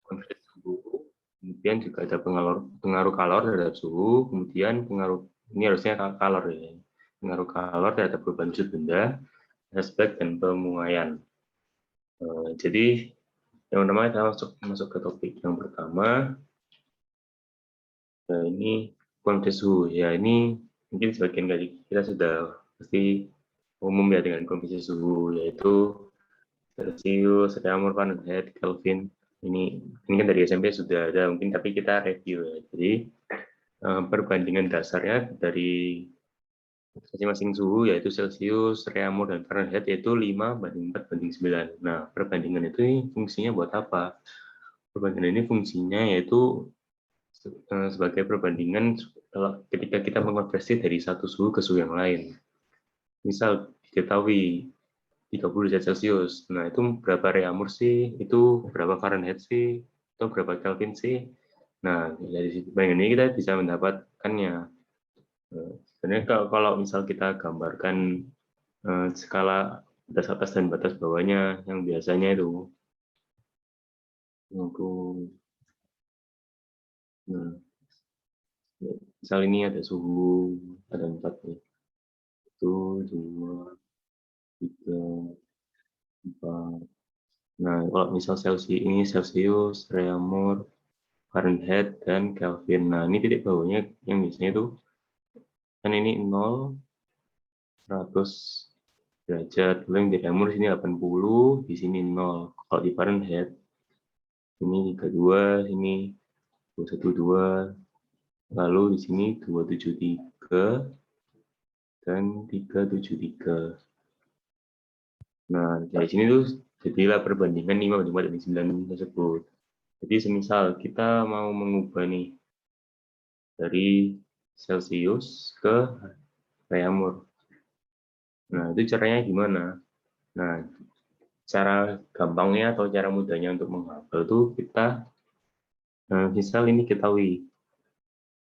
konversi suhu, kemudian juga ada pengaruh kalor terhadap suhu, kemudian pengaruh, ini harusnya kalor ya, pengaruh kalor terhadap beban wujud benda, aspek dan pemuaian. Jadi yang pertama kita masuk ke topik yang pertama. Ini konversi suhu ya, ini mungkin sebagian dari kita sudah pasti umum ya dengan konversi suhu, yaitu Celsius, Reaumur, Fahrenheit, Kelvin. Ini kan dari SMP sudah ada mungkin, tapi kita review ya. Jadi perbandingan dasarnya dari masing-masing suhu yaitu Celsius, Reaumur, dan Fahrenheit yaitu 5:4:9. Nah, perbandingan itu fungsinya buat apa? Perbandingan ini fungsinya yaitu sebagai perbandingan ketika kita mengonversi dari satu suhu ke suhu yang lain. Misal diketahui 30 derajat Celcius, nah itu berapa Reaumur sih, itu berapa Fahrenheit sih, atau berapa Kelvin sih. Nah, dari perbandingan ini kita bisa mendapatkannya. Sebenarnya kalau misal kita gambarkan skala batas atas dan batas bawahnya, yang biasanya itu nah, misal ini ada suhu, ada 4 nih. 1, 2, 3, 4. Nah, kalau misal Celsius ini Celsius, Reaumur, Fahrenheit, dan Kelvin. Nah, ini titik bawahnya yang biasanya itu kan ini 0, 100 derajat. Lalu yang di Reaumur sini 80, di sini 0. Kalau di Fahrenheit ini 32, ini 212, lalu di sini 273 dan 373. Nah, dari sini tuh jadilah perbandingan 5:9 tersebut. Jadi semisal kita mau mengubah nih dari Celsius ke Reaumur. Nah, itu caranya gimana? Nah, cara gampangnya atau cara mudahnya untuk menghafal itu kita misal ini ketahui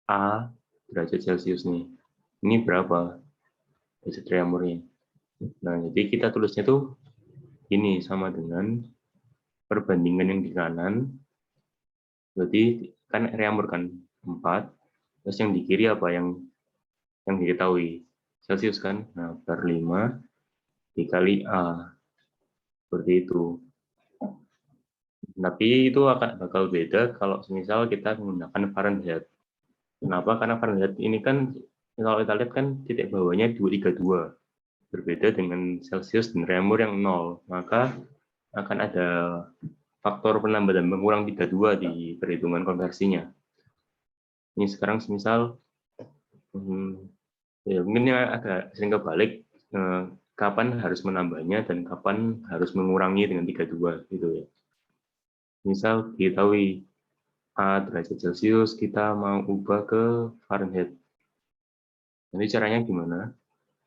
A derajat Celcius nih. Ini berapa derajat Reaumurnya? Nah, jadi kita tulisnya tuh ini sama dengan perbandingan yang di kanan. Berarti kan Reaumur kan 4, terus yang di kiri apa yang diketahui? Celcius kan? Nah, per 5 dikali A. Seperti itu. Tapi itu akan bakal beda kalau misal kita menggunakan Fahrenheit. Kenapa? Karena Fahrenheit ini kan kalau kita lihat kan titik bawahnya 232. Berbeda dengan Celsius dan Reaumur yang 0. Maka akan ada faktor penambah dan mengurang 32 di perhitungan konversinya. Ini sekarang misal ya mungkin agak sering kebalik kapan harus menambahnya dan kapan harus mengurangi dengan 32 gitu ya. Misal diketahui A derajat Celcius, kita mau ubah ke Fahrenheit. Nanti caranya gimana?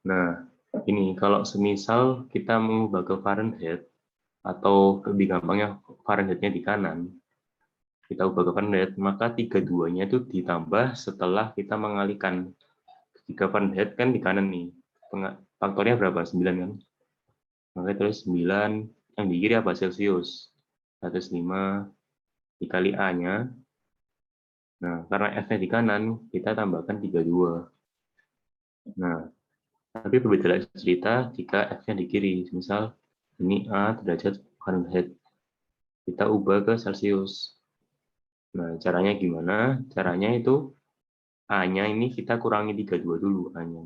Nah, ini kalau semisal kita mengubah ke Fahrenheit, atau lebih gampangnya Fahrenheit-nya di kanan, kita ubah ke Fahrenheit, maka 32-nya itu ditambah setelah kita mengalihkan. Jika Fahrenheit kan di kanan nih, faktornya berapa? 9 kan? Maka terus 9, yang di kiri apa? Celcius. 105 dikali A-nya. Nah, karena F-nya di kanan, kita tambahkan 32. Nah, tapi berbeda lagi cerita jika F-nya di kiri. Misal, ini A derajat Fahrenheit. Kita ubah ke Celsius. Nah, caranya gimana? Caranya itu A-nya ini kita kurangi 32 dulu A-nya.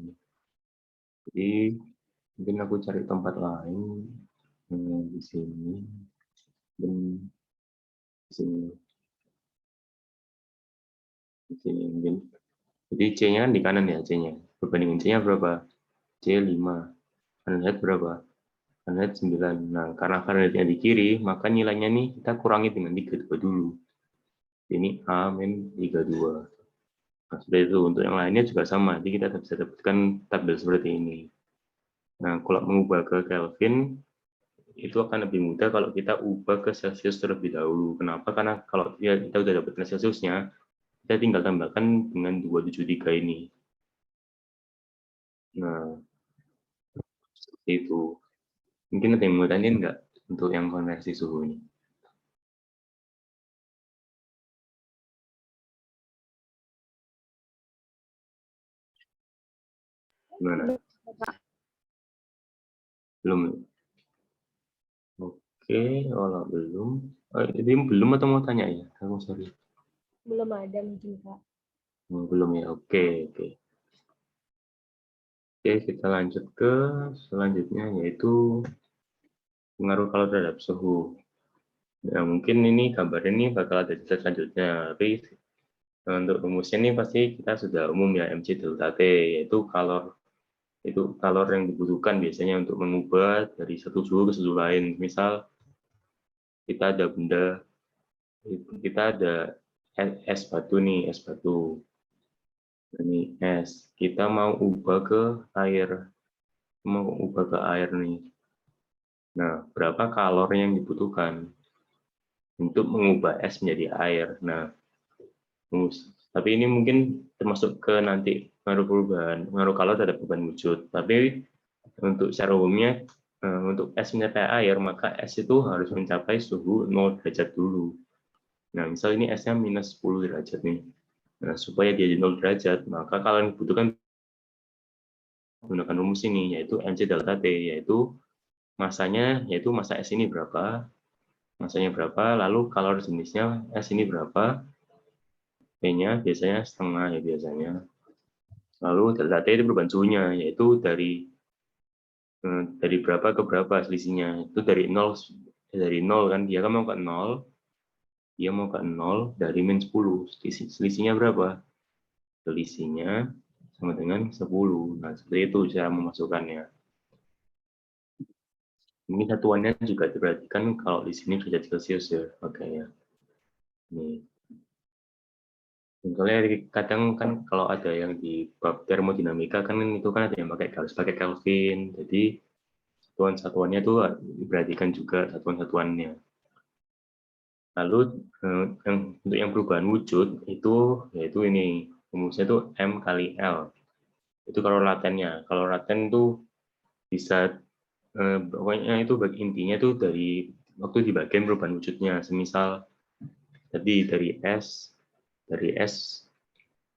Jadi, mungkin aku cari tempat lain. Di sini. Dan di sini. Di sini mungkin. Jadi C-nya kan di kanan ya, C-nya. Perbandingan C-nya berapa? C 5. Fahrenheit berapa? Fahrenheit 9. Nah, karena Fahrenheit-nya di kiri, maka nilainya nih kita kurangi dengan 32 dulu. Ini A min 32. Nah, seperti itu. Untuk yang lainnya juga sama. Jadi kita bisa dapatkan tabel seperti ini. Nah, kalau mengubah ke Kelvin, itu akan lebih mudah kalau kita ubah ke Celsius terlebih dahulu. Kenapa? Karena kalau kita sudah dapatkan Celsiusnya, kita tinggal tambahkan dengan 273 ini. Nah, seperti itu. Mungkin ada yang mau tanyain nggak untuk yang konversi suhu ini? Gimana? Belum. Oke, kalau belum. Ini belum atau mau tanya ya? Aku sorry. Belum ada mungkin, Kak. Belum ya. Oke, oke. Oke, kita lanjut ke selanjutnya yaitu pengaruh kalor terhadap suhu. Nah, mungkin ini gambar ini bakal ada di slide selanjutnya. Tapi untuk rumusnya ini pasti kita sudah umum ya, mc delta T, yaitu kalor yang dibutuhkan biasanya untuk mengubah dari satu suhu ke suhu lain. Misal kita ada benda, kita ada es batu nih, es batu. Ini es, kita mau ubah ke air, nih. Nah, berapa kalor yang dibutuhkan untuk mengubah es menjadi air? Nah, tapi ini mungkin termasuk ke nanti pengaruh kalor terhadap perubahan wujud. Tapi untuk secara umumnya, untuk es mencapai air, maka es itu harus mencapai suhu 0 derajat dulu. Nah, misal ini esnya minus 10 derajat nih. Nah, supaya dia di 0 derajat, maka kalor yang dibutuhkan menggunakan rumus ini, yaitu mc delta T, yaitu yaitu masa es ini berapa, masanya berapa, lalu kalor jenisnya es ini berapa, P-nya biasanya setengah ya biasanya. Lalu delta T itu perubahan suhunya, yaitu dari berapa ke berapa selisihnya. Itu dari 0 kan, dia kan mau ke 0, dari min 10. Selisihnya berapa? Selisihnya sama dengan 10. Nah, seperti itu cara memasukkannya. Ini satuannya juga diperhatikan kalau di sini derajat Celcius ya, makanya. Nih. Soalnya kadang kan kalau ada yang di bab termodinamika kan itu kan ada yang harus pakai Kelvin. Jadi satuan-satuannya itu diperhatikan juga satuan-satuannya. Lalu untuk yang perubahan wujud itu yaitu ini rumusnya itu M kali L. Itu kalau latennya. Kalau laten itu bisa pokoknya itu intinya itu dari waktu di bagian perubahan wujudnya. Semisal tadi dari S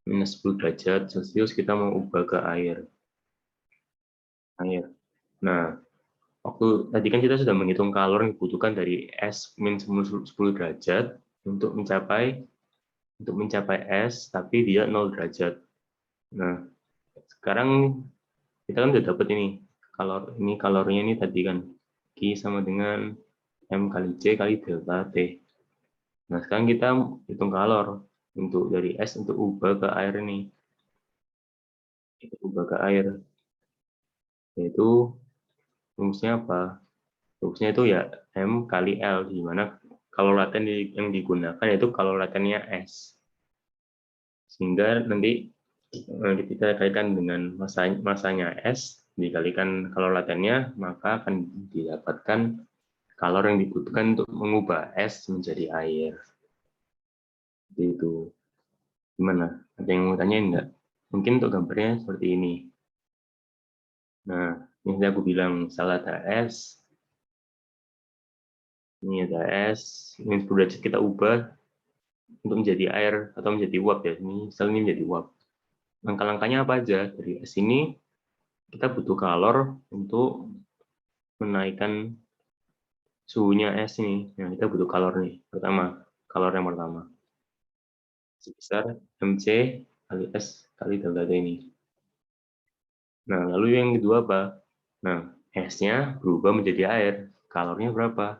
minus 10 derajat Celcius kita mau ubah ke air. Nah, waktu tadi kan kita sudah menghitung kalor yang dibutuhkan dari S min 10 derajat untuk mencapai S tapi dia 0 derajat. Nah, sekarang kita kan sudah dapat ini kalornya ini tadi kan Q sama dengan M kali C kali delta T. Nah, sekarang kita hitung kalor untuk dari S untuk ubah ke air ini. Ubah ke air yaitu rumusnya apa? Rumusnya itu ya M kali L, di mana kalor laten yang digunakan yaitu kalor latennya S. Sehingga nanti kita kaitkan dengan masanya S dikalikan kalor latennya, maka akan didapatkan kalor yang dibutuhkan untuk mengubah es menjadi air. Jadi itu. Gimana? Ada yang mau tanya enggak? Mungkin untuk gambarnya seperti ini. Nah, ini aku bilang salah ada es. Ini ada es. Ini 10 derajat kita ubah untuk menjadi air atau menjadi uap ya. Misalnya ini menjadi uap. Langkah-langkahnya apa aja? Dari es ini kita butuh kalor untuk menaikkan suhunya es ini. Nah, kita butuh kalor nih. Kalor yang pertama sebesar mc kali s kali delta T ini. Nah, lalu yang kedua apa? Nah, esnya berubah menjadi air. Kalornya berapa?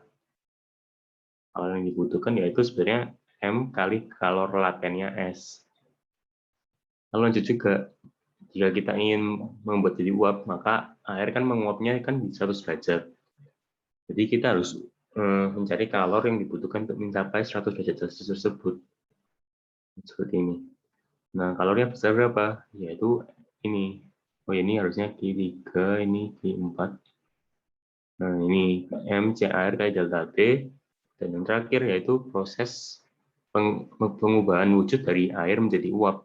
Kalor yang dibutuhkan yaitu sebenarnya M kali kalor latennya es. Lalu lanjut juga, jika kita ingin membuat jadi uap, maka air kan menguapnya kan di 100 derajat. Jadi kita harus mencari kalor yang dibutuhkan untuk mencapai 100 derajat Celcius tersebut. Seperti ini. Nah, kalornya besar berapa? Yaitu ini. Oh, ini harusnya Q3, ini Q4. Nah, ini MCAR kali delta T. Dan yang terakhir yaitu proses pengubahan wujud dari air menjadi uap.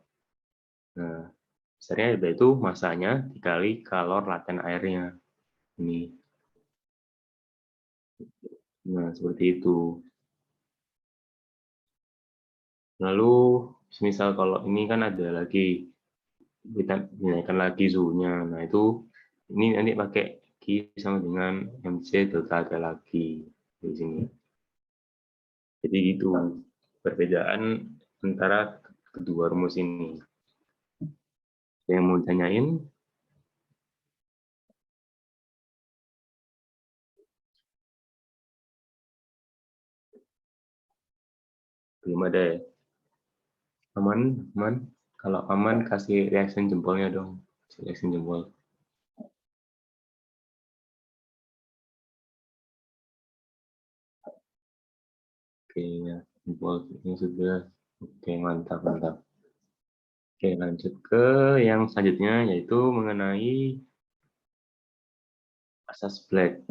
Nah, besarnya yaitu masanya dikali kalor laten airnya. Ini. Nah, seperti itu. Lalu, misal kalau ini kan ada lagi kita dinaikkan lagi suhunya. Nah, itu ini nanti pakai Q sama dengan MC delta T lagi di sini. Jadi itu perbedaan antara kedua rumus ini. Yang mau ditanyain? Belum ada ya? Aman, aman. Kalau aman kasih reaction jempolnya dong. Reaction jempol. Oke, ya. Jempol ini sudah. Oke, mantap, mantap. Oke, lanjut ke yang selanjutnya, yaitu mengenai asas Black.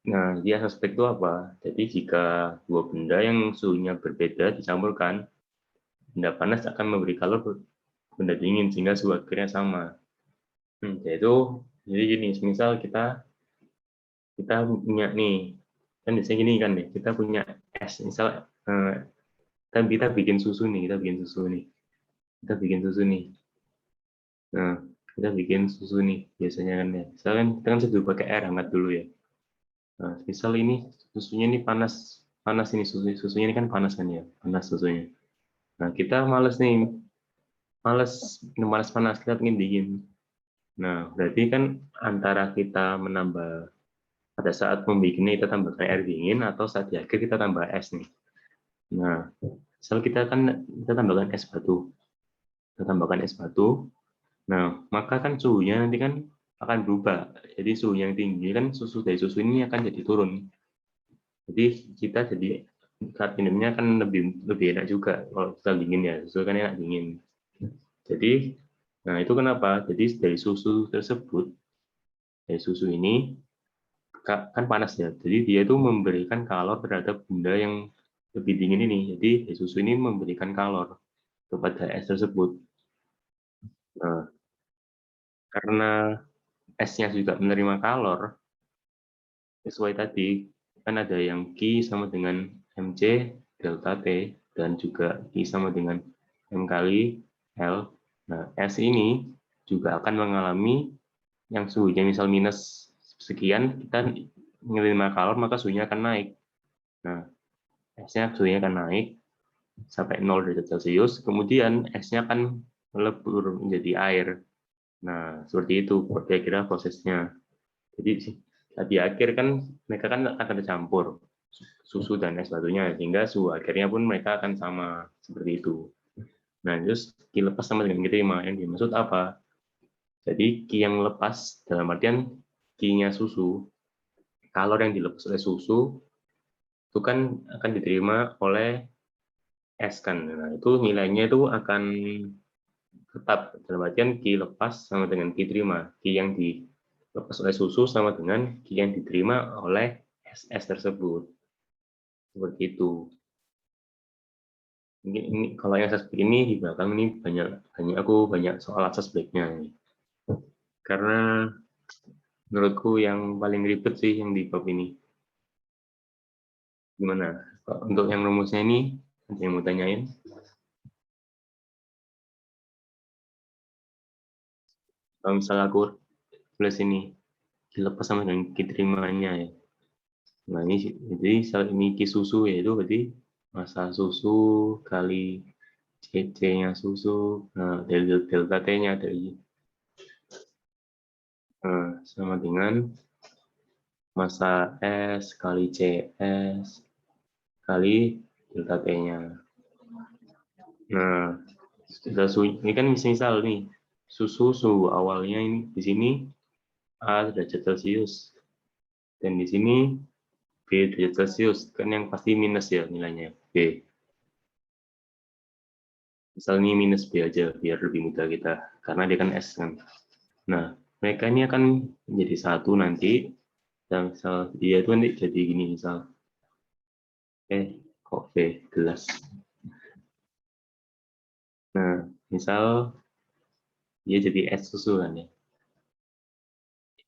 Nah, di asas Black itu apa? Jadi jika dua benda yang suhunya berbeda dicampurkan, benda panas akan memberi kalor benda dingin sehingga suhu akhirnya sama. Yaitu jadi gini, misal kita punya nih, kan biasanya gini kan nih, kita punya es, misal kita bikin susu nih, kita bikin susu nih. Nah, kita bikin susu nih biasanya kan ya. Misalkan kita kan seduh pakai air hangat dulu ya. Nah, misal ini susunya ini panas, panas ini susunya ini kan panas kan ya, panas susunya. Nah, kita males nih, males minum panas-panas, kita pengen dingin. Nah, berarti kan antara kita menambah pada saat membuatnya kita tambahkan air dingin atau saat di akhir kita tambah es nih. Nah, misal kita tambahkan es batu, kita tambahkan es batu. Nah, maka kan suhunya nanti kan akan berubah. Jadi suhu yang tinggi kan dari susu ini akan jadi turun. Jadi kita jadi saat minumnya kan lebih lebih enak juga kalau kita dingin ya, susu kan enak dingin. Jadi, nah itu kenapa? Jadi dari susu tersebut, dari susu ini kan panas ya. Jadi dia itu memberikan kalor terhadap benda yang lebih dingin ini. Jadi dari susu ini memberikan kalor kepada es tersebut. Nah, karena esnya juga menerima kalor, sesuai tadi kan ada yang Q sama dengan MC delta T dan juga I sama dengan M kali L. Nah, S ini juga akan mengalami yang suhunya misal minus sekian, kita menerima kalor maka suhunya akan naik. Nah, S-nya suhunya akan naik sampai 0 derajat Celcius, kemudian S-nya akan melebur menjadi air. Nah, seperti itu kira-kira prosesnya. Jadi di akhir kan mereka kan akan tercampur susu dan es batunya sehingga suhu akhirnya pun mereka akan sama seperti itu. Nah, terus Ki lepas sama dengan Ki terima yang dimaksud apa? Jadi Ki yang lepas dalam artian Ki-nya susu, kalor yang dilepas oleh susu itu kan akan diterima oleh es kan. Nah, itu nilainya itu akan tetap dalam artian Ki lepas sama dengan Ki terima. Ki yang dilepas oleh susu sama dengan Ki yang diterima oleh es tersebut. Seperti itu. Ini kalau yang asas ini di belakang ini banyak soal asas baiknya ini. Karena menurutku yang paling ribet sih yang di bab ini. Gimana? Untuk yang rumusnya ini ada yang mau tanyain? Kalau misalnya aku tulis ini dilepas sama dengan diterimanya ya. Nah ini jadi ini Ki susu yaitu berarti massa susu kali CC-nya susu, nah, delta T-nya dari sama dengan massa S kali CS kali delta T-nya. Nah, ini kan misal nih, suhu awalnya ini di sini A derajat Celcius dan di sini B derajat Celcius, kan yang pasti minus ya nilainya B. Misal ini minus B aja biar lebih mudah kita, karena dia kan S kan. Nah, mereka ini akan menjadi satu nanti, dan misal dia itu nanti jadi gini misal, kok B gelas. Nah, misal dia jadi es susu kan ya.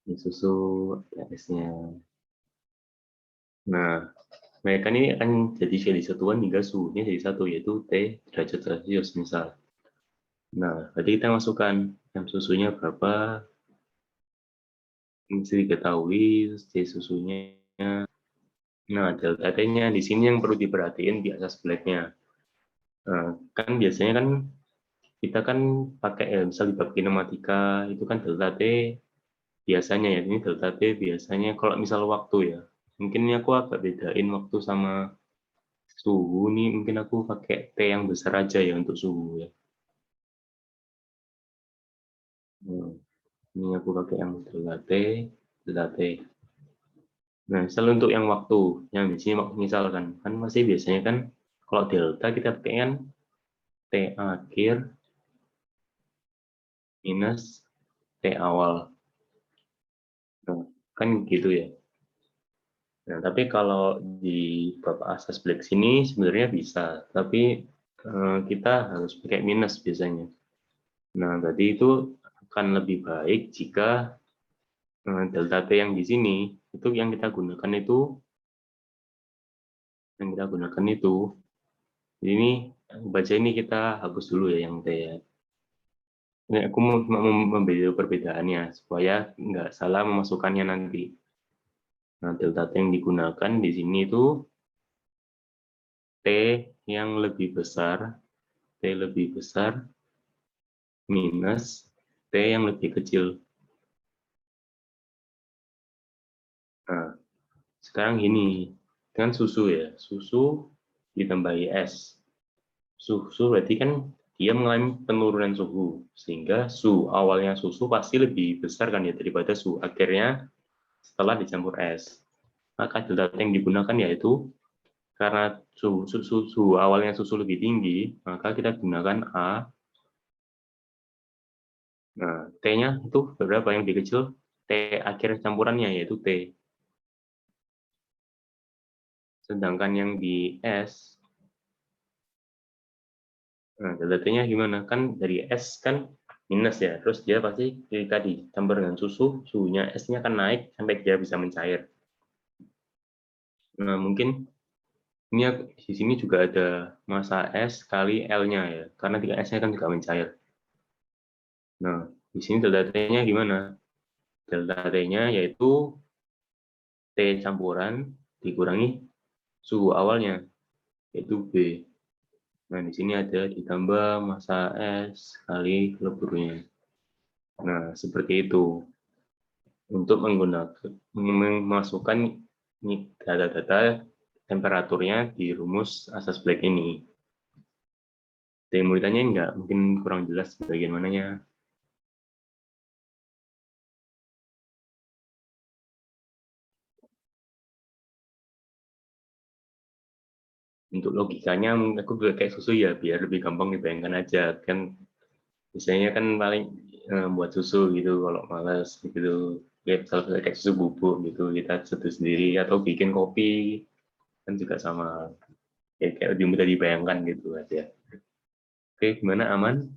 Ini susu S-nya. Nah, mereka ini akan jadi satuan hingga suhunya jadi satu, yaitu T derajat Celcius misal. Nah, tadi kita masukkan yang susunya berapa, mesti diketahui, C susunya. Nah, delta T-nya di sini yang perlu diperhatiin di asas black-nya. Nah, kan biasanya kan kita kan pakai misal di bab kinematika itu kan delta T biasanya ya, ini delta T biasanya kalau misal waktu ya. Mungkin ini aku agak bedain waktu sama suhu nih, mungkin aku pakai T yang besar aja ya untuk suhu ya. Nah, ini aku pakai yang delta T, delta T. Nah, misal untuk yang waktu, yang di sini misalkan kan masih biasanya kan kalau delta kita pakai kan T akhir minus T awal. Nah, kan gitu ya. Nah, tapi kalau di Bapak Asas Black sini sebenarnya bisa, tapi kita harus pakai minus biasanya. Nah, tadi itu akan lebih baik jika delta T yang di sini itu yang kita gunakan itu ini baca ini kita hapus dulu ya yang T ya. Ini aku mau membedakan perbedaannya supaya nggak salah memasukkannya nanti. Nah, delta T yang digunakan di sini itu T yang lebih besar, T lebih besar minus T yang lebih kecil. Nah, sekarang gini, kan susu ya, susu ditambahi es. Susu berarti kan dia mengalami penurunan suhu, sehingga suhu awalnya susu pasti lebih besar kan ya daripada suhu akhirnya setelah dicampur es. Maka delta yang digunakan yaitu karena suhu awalnya susu lebih tinggi, maka kita gunakan A. Nah, T-nya itu berapa yang lebih kecil? T akhir campurannya yaitu T. Sedangkan yang di es, nah delta-nya gimana? Kan dari es kan minus ya, terus dia pasti ketika dicampur dengan susu, suhunya esnya akan naik sampai dia bisa mencair. Nah mungkin ini di sini juga ada massa es kali L-nya ya, karena tiga esnya kan juga mencair. Nah di sini delta-nya gimana? Delta-nya yaitu T campuran dikurangi suhu awalnya, yaitu B. Nah di sini ada ditambah massa es kali leburnya. Nah seperti itu. Untuk menggunakan memasukkan data-data temperaturnya di rumus asas Black ini. Ada yang mau ditanyain nggak? Mungkin kurang jelas bagian mananya. Untuk logikanya, aku juga kayak susu ya, biar lebih gampang dibayangkan aja. Kan biasanya kan paling buat susu gitu, kalau malas gitu. Ya, misalnya kayak susu bubuk gitu, kita seduh sendiri. Atau bikin kopi, kan juga sama. Ya, kayak lebih mudah dibayangkan gitu aja. Oke, gimana aman?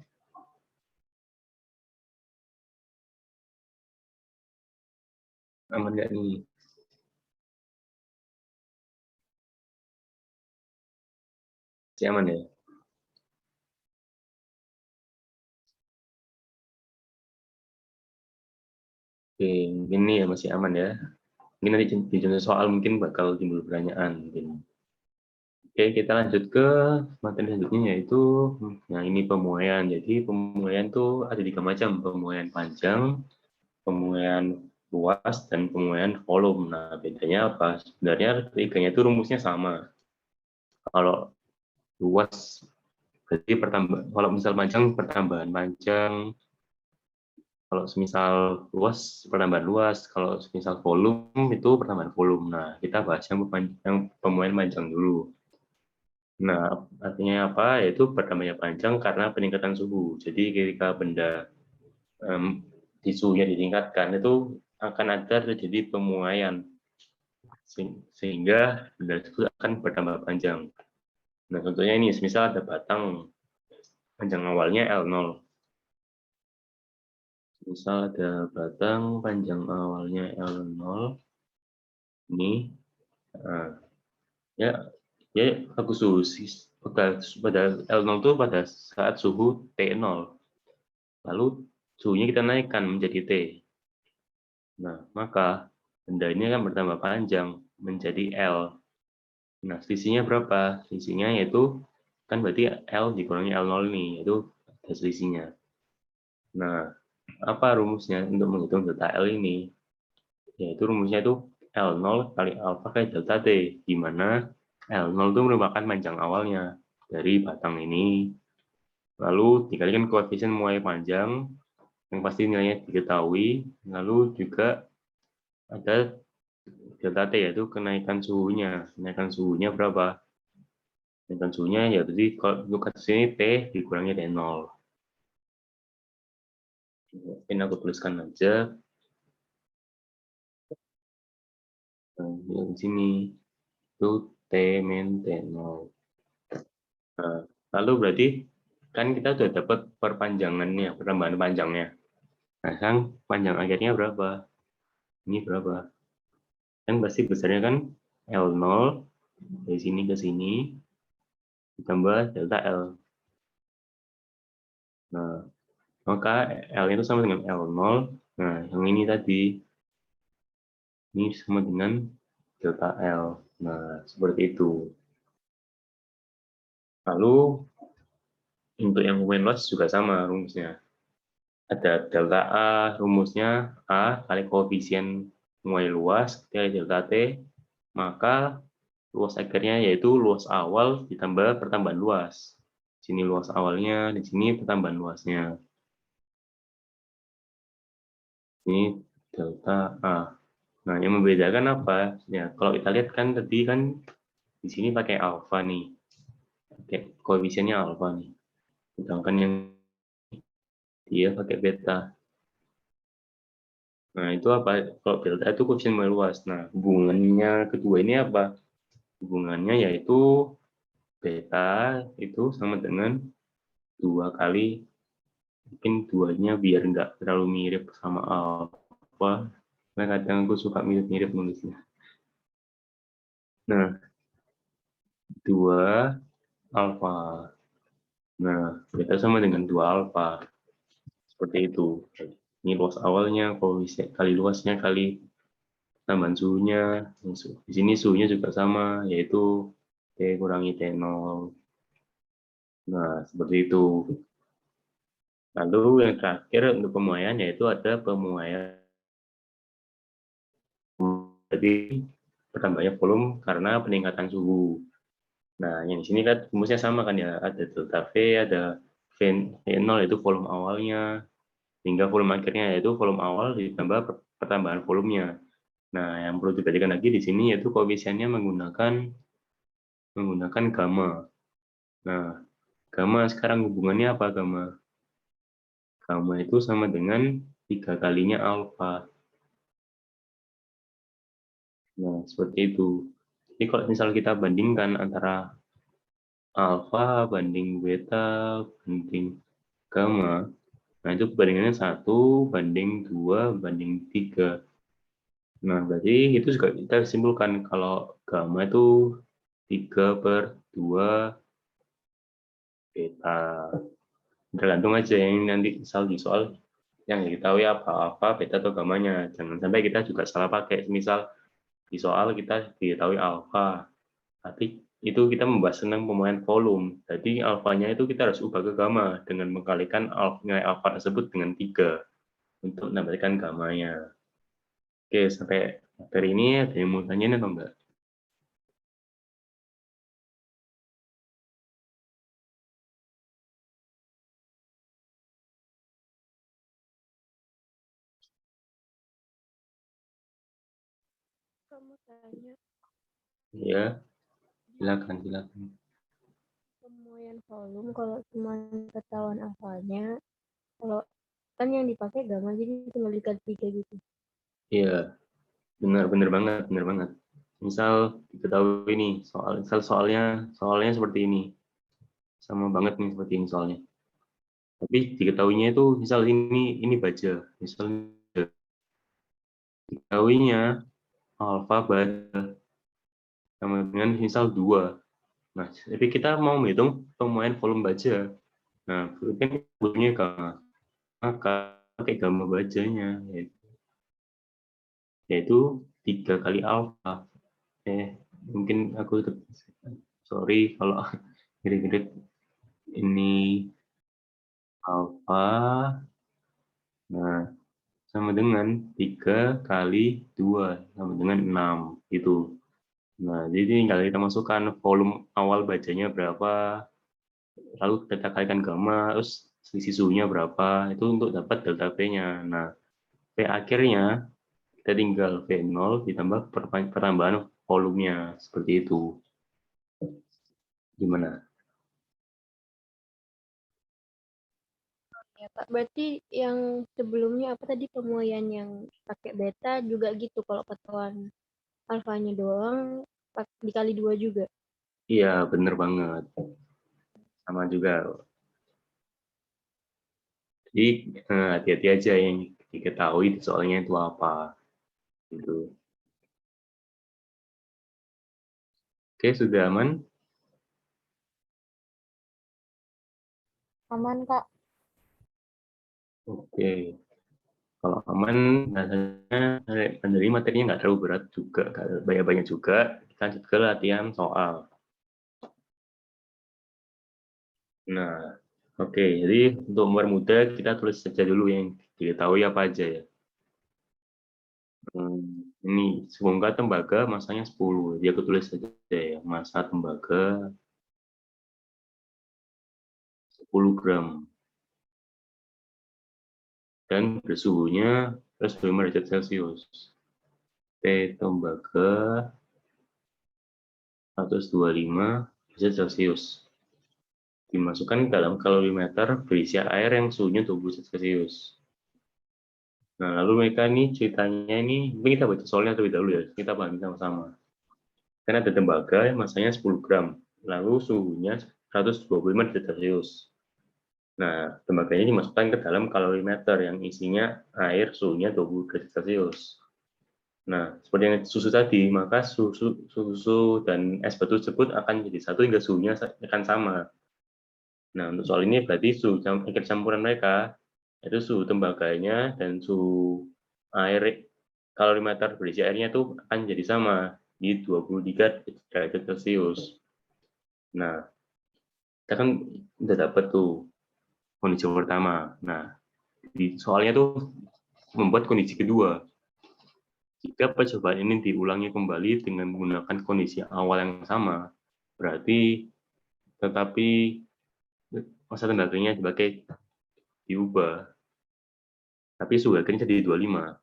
Aman nggak nih? Si aman ya? Oke, mungkin ini ya masih aman ya. Mungkin nanti di contoh soal mungkin bakal timbul pertanyaan. Mungkin. Oke, kita lanjut ke materi selanjutnya yaitu nah ini pemuaian. Jadi pemuaian itu ada 3 macam, pemuaian panjang, pemuaian luas, dan pemuaian volume. Nah, bedanya apa? Sebenarnya ketiganya itu rumusnya sama. Kalau luas berarti kalau misal panjang pertambahan panjang, kalau semisal luas pertambahan luas, kalau semisal volume itu pertambahan volume. Nah, kita bahas yang pemuaian panjang dulu. Nah, artinya apa? Yaitu pertambahannya panjang karena peningkatan suhu. Jadi ketika benda di suhunya ditingkatkan itu akan ada terjadi pemuaian sehingga benda tersebut akan bertambah panjang. Nah, contohnya ini, misal ada batang panjang awalnya L0. Misal ada batang panjang awalnya L0 ini, nah, ya ya aku suhu pada L0 itu pada saat suhu T0. Lalu suhunya kita naikkan menjadi T. Nah, maka benda ini akan bertambah panjang menjadi L. Nah, selisihnya berapa? Selisihnya yaitu, kan berarti L dikurangi L0 nih, yaitu ada selisihnya. Nah, apa rumusnya untuk menghitung delta L ini? Yaitu rumusnya itu L0 kali alfa kali delta T, di mana L0 itu merupakan panjang awalnya dari batang ini. Lalu dikalikan koefisien muai panjang, yang pasti nilainya diketahui. Lalu juga ada delta T, yaitu kenaikan suhunya. Kenaikan suhunya berapa? Kenaikan suhunya ya berarti kalau untuk kasus ini T dikurangi T0. Mungkin aku tuliskan aja. Nah, di sini itu T min T0. Nah, lalu berarti kan kita sudah dapat perpanjangannya, pertambahan panjangnya. Nah, sekarang panjang akhirnya berapa? Ini berapa? Kan pasti besarnya kan L0 dari sini ke sini ditambah delta L. Nah, maka L itu sama dengan L0. Nah, yang ini tadi ini sama dengan delta L. Nah, seperti itu. Lalu untuk yang Wayne loss juga sama rumusnya. Ada delta A, rumusnya A kali koefisien muai luas kali delta T, maka luas akhirnya yaitu luas awal ditambah pertambahan luas. Sini luas awalnya, di sini pertambahan luasnya. Ini delta A. Nah, yang membedakan apa? Ya, kalau kita lihat kan tadi kan di sini pakai alfa nih. Pakai koefisiennya alfa nih. Sedangkan yang dia pakai beta. Nah, itu apa? Kalau delta itu koefisien muai luas. Nah, hubungannya kedua ini apa? Hubungannya yaitu beta itu sama dengan 2 kali, mungkin duanya biar nggak terlalu mirip sama alfa. Nah, kadang aku suka mirip-mirip nulisnya. Nah, 2 alfa. Nah, beta sama dengan 2 alfa. Seperti itu. Ini luas awalnya, kali luasnya, kali tambahan suhunya. Di sini suhunya juga sama, yaitu T kurangi T0. Nah, seperti itu. Lalu yang terakhir untuk pemuaian, yaitu ada pemuaian. Jadi bertambahnya volume karena peningkatan suhu. Nah, yang di sini kan rumusnya sama kan ya, ada delta V, ada V0 itu volume awalnya, hingga volume akhirnya yaitu volume awal ditambah pertambahan volumenya. Nah, yang perlu diperhatikan lagi di sini yaitu koefisiennya menggunakan gamma. Nah, gamma sekarang hubungannya apa gamma? Gamma itu sama dengan 3 kalinya alfa. Nah, seperti itu. Jadi kalau misal kita bandingkan antara alfa banding beta banding gamma, nah itu perbandingannya 1:2:3. Nah, berarti itu juga kita simpulkan kalau gamma itu 3/2 beta. Tergantung aja yang nanti misal di soal yang diketahui apa beta atau gamanya. Jangan sampai kita juga salah pakai. Misal di soal kita diketahui alfa, tapi itu kita membahas tentang pemuaian volume. Jadi alfanya itu kita harus ubah ke gamma dengan mengkalikan nilai alfa tersebut dengan 3 untuk mendapatkan gamanya. Oke, sampai dari ini ada yang mau tanyain atau enggak? Kamu tanya Ya, silakan. pemuaian volume kalau cuma ketahuan awalnya, kalau kan yang dipakai gamma jadi tinggal dikali 3 gitu. Iya, benar banget. Misal diketahui ini soalnya seperti ini. Sama banget nih seperti ini soalnya. Tapi diketahuinya itu misal ini baja, misal diketahuinya alfa baja sama dengan misal 2. Nah, tapi kita mau menghitung pemuaian volume baja. Nah, kan bunyinya gamma. maka pakai gamma bajanya, yaitu 3 kali alfa. Mungkin aku sorry kalau mirip-mirip ini alfa. Nah, sama dengan 3 kali 2 sama dengan 6 gitu. Nah, jadi tinggal kita masukkan volume awal bajanya berapa, lalu kita kalikan gamma, terus selisih suhunya berapa, itu untuk dapat delta P-nya. Nah, P akhirnya kita tinggal V0 ditambah pertambahan volumenya, seperti itu. Gimana? Ya, Pak. Berarti yang sebelumnya apa tadi pemuaian yang pakai beta juga gitu kalau ketahuan alfanya doang dikali 2 juga. Iya, bener banget. Sama juga. Jadi hati-hati aja yang diketahui soalnya itu apa. Gitu. Oke, sudah aman? Aman, Kak. Oke. Kalau aman, biasanya dari materinya nggak terlalu berat juga, nggak banyak-banyak juga. Kita lanjut ke latihan soal. Nah, oke. Jadi untuk mempermudah, kita tulis saja dulu yang diketahui apa aja ya. Ini sebongkah tembaga masanya 10. Jadi aku tulis saja ya, massa tembaga 10 gram. Dan bersuhunya plus 25 derajat Celcius. T tembaga 125 derajat Celcius. Dimasukkan ke dalam kalorimeter berisi air yang suhunya 20 derajat Celcius. Nah, lalu mereka ini ceritanya ini kita baca soalnya terlebih dahulu ya, kita pahami sama-sama. Karena ada tembaga yang masanya 10 gram, lalu suhunya 125 derajat Celcius. Nah, tembaganya dimasukkan ke dalam kalorimeter yang isinya air suhunya 20 derajat Celcius. Nah, seperti yang susu tadi, maka susu dan es batu tersebut akan jadi satu hingga suhunya akan sama. Nah, untuk soal ini berarti suhu akhir campuran mereka, itu suhu tembaganya dan suhu air kalorimeter berisi airnya itu akan jadi sama di 23 derajat Celcius. Nah, kita kan udah dapat tuh kondisi pertama. Nah, di soalnya tuh membuat kondisi kedua. Jika percobaan ini diulangi kembali dengan menggunakan kondisi awal yang sama, berarti tetapi masa tembaganya dipakai diubah, tapi suhu akhirnya jadi 25.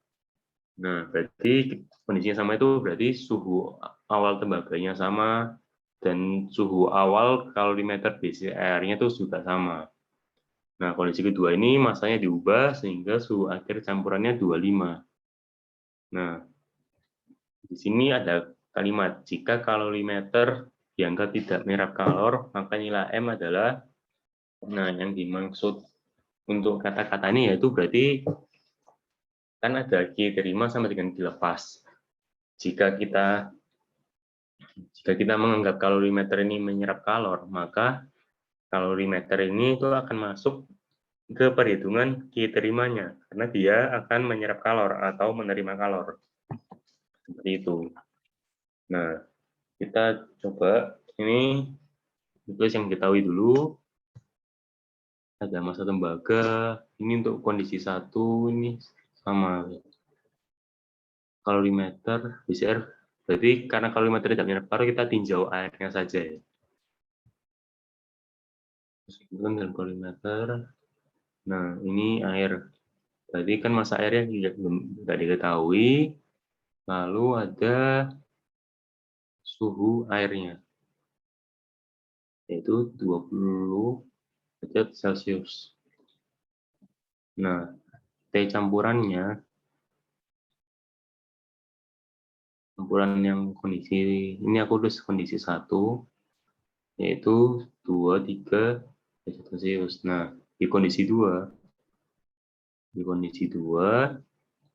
Nah, berarti kondisinya sama itu berarti suhu awal tembaganya sama dan suhu awal kalorimeter besi airnya itu juga sama. Nah, kondisi kedua ini masanya diubah sehingga suhu akhir campurannya 25. Nah, di sini ada kalimat, jika kalorimeter dianggap tidak menyerap kalor, maka nilai M adalah, nah yang dimaksud untuk kata-kata ini yaitu berarti kan ada Q terima sama dengan dilepas. Jika kita menganggap kalorimeter ini menyerap kalor, maka kalorimeter ini itu akan masuk ke perhitungan Q terimanya, karena dia akan menyerap kalor atau menerima kalor. Seperti itu. Nah, kita coba ini tulis yang diketahui dulu. Ada massa tembaga. Ini untuk kondisi 1 ini sama. Kalorimeter PCR. Berarti karena kalorimeter tidak menyerap kalor, kita tinjau airnya saja ya. Meskipun dalam kalorimeter. Nah, ini air. Berarti kan massa airnya tidak diketahui. Lalu ada suhu airnya, yaitu 20 derajat Celcius. Nah, T campuran yang kondisi, ini aku tulis kondisi 1, yaitu 23 derajat Celcius. Nah, di kondisi 2,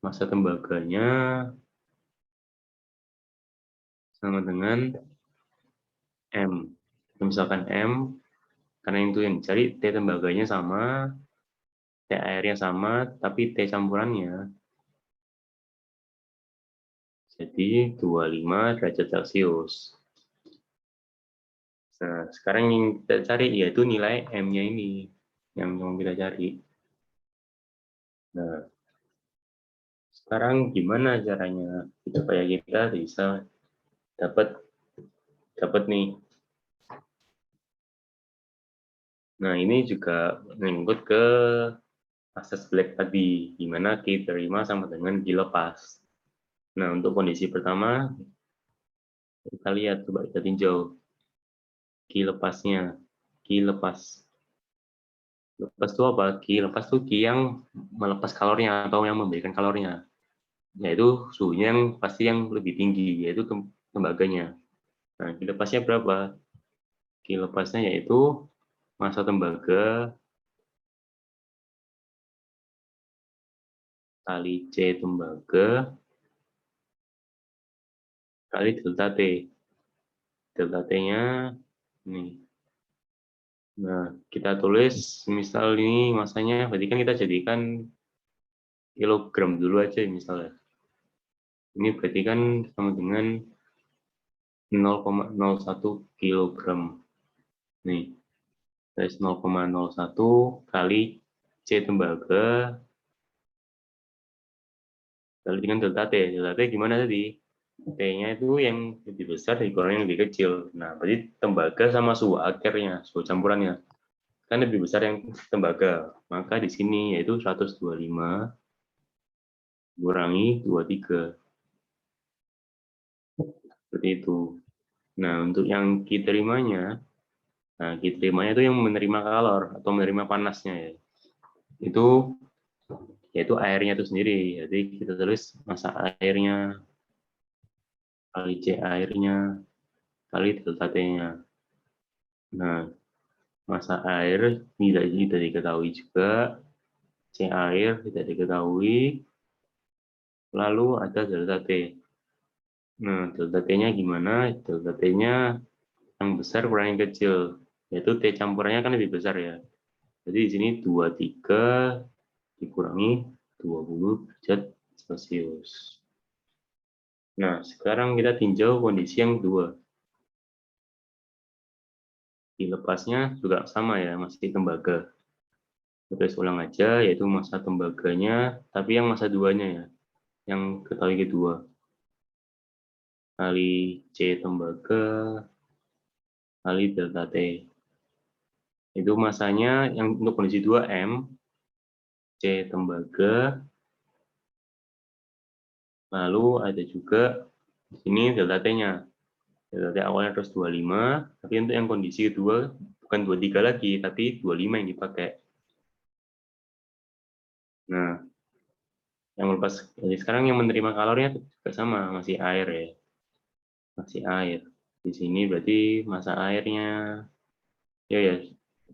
massa tembaganya sama dengan M. Misalkan M, karena itu yang dicari, T tembaganya sama, T airnya sama, tapi T campurannya jadi 25 derajat Celcius. Nah, sekarang yang kita cari yaitu nilai M-nya ini, yang mau kita cari. Nah, sekarang gimana caranya supaya kita bisa dapat nih. Nah, ini juga mengikut ke asas Black tadi, di mana Q terima sama dengan Q lepas. Nah, untuk kondisi pertama, kita lihat, coba kita tinjau Q lepasnya. Q lepas. Lepas itu apa? Q lepas itu Q yang melepas kalornya atau yang memberikan kalornya. Yaitu suhunya yang pasti yang lebih tinggi, yaitu tembaganya. Nah, Q lepasnya berapa? Q lepasnya yaitu massa tembaga kali C tembaga kali delta T. Delta T-nya ini. Nah, kita tulis misal ini masanya, berarti kan kita jadikan kilogram dulu aja misalnya. Ini berarti kan sama dengan 0,01 kilogram. Nih, dari 0,01 kali C tembaga kali dengan delta T. Delta T gimana tadi? T-nya itu yang lebih besar dikurang yang lebih kecil. Nah, berarti tembaga sama suhu akhirnya, suhu campurannya kan lebih besar yang tembaga. Maka di sini yaitu 125 kurangi 23. Seperti itu. Nah, untuk yang diterimanya, nah diterimanya itu yang menerima kalor atau menerima panasnya ya. Itu yaitu airnya itu sendiri. Jadi kita tulis massa airnya kali C airnya kali delta T-nya. Nah, massa air tidak diketahui juga, C air tidak diketahui, lalu ada delta T. Nah, delta T-nya gimana? Delta T-nya yang besar kurang yang kecil, yaitu T campurannya kan lebih besar ya. Jadi di sini 23 dikurangi 20 derajat Celcius. Nah, sekarang kita tinjau kondisi yang kedua. Dilepasnya juga sama ya, masih tembaga. Kita ulang aja, yaitu massa tembaganya, tapi yang massa 2-nya ya, yang ketahui kedua. Kali C tembaga, kali delta T. Itu massanya yang untuk kondisi 2M, C tembaga, lalu ada juga di sini delta T-nya. Delta T awalnya terus 25, tapi untuk yang kondisi kedua bukan 23 lagi, tapi 25 yang dipakai. Nah, yang lepas jadi sekarang yang menerima kalorinya juga sama, masih air ya. Masih air. Di sini berarti massa airnya ya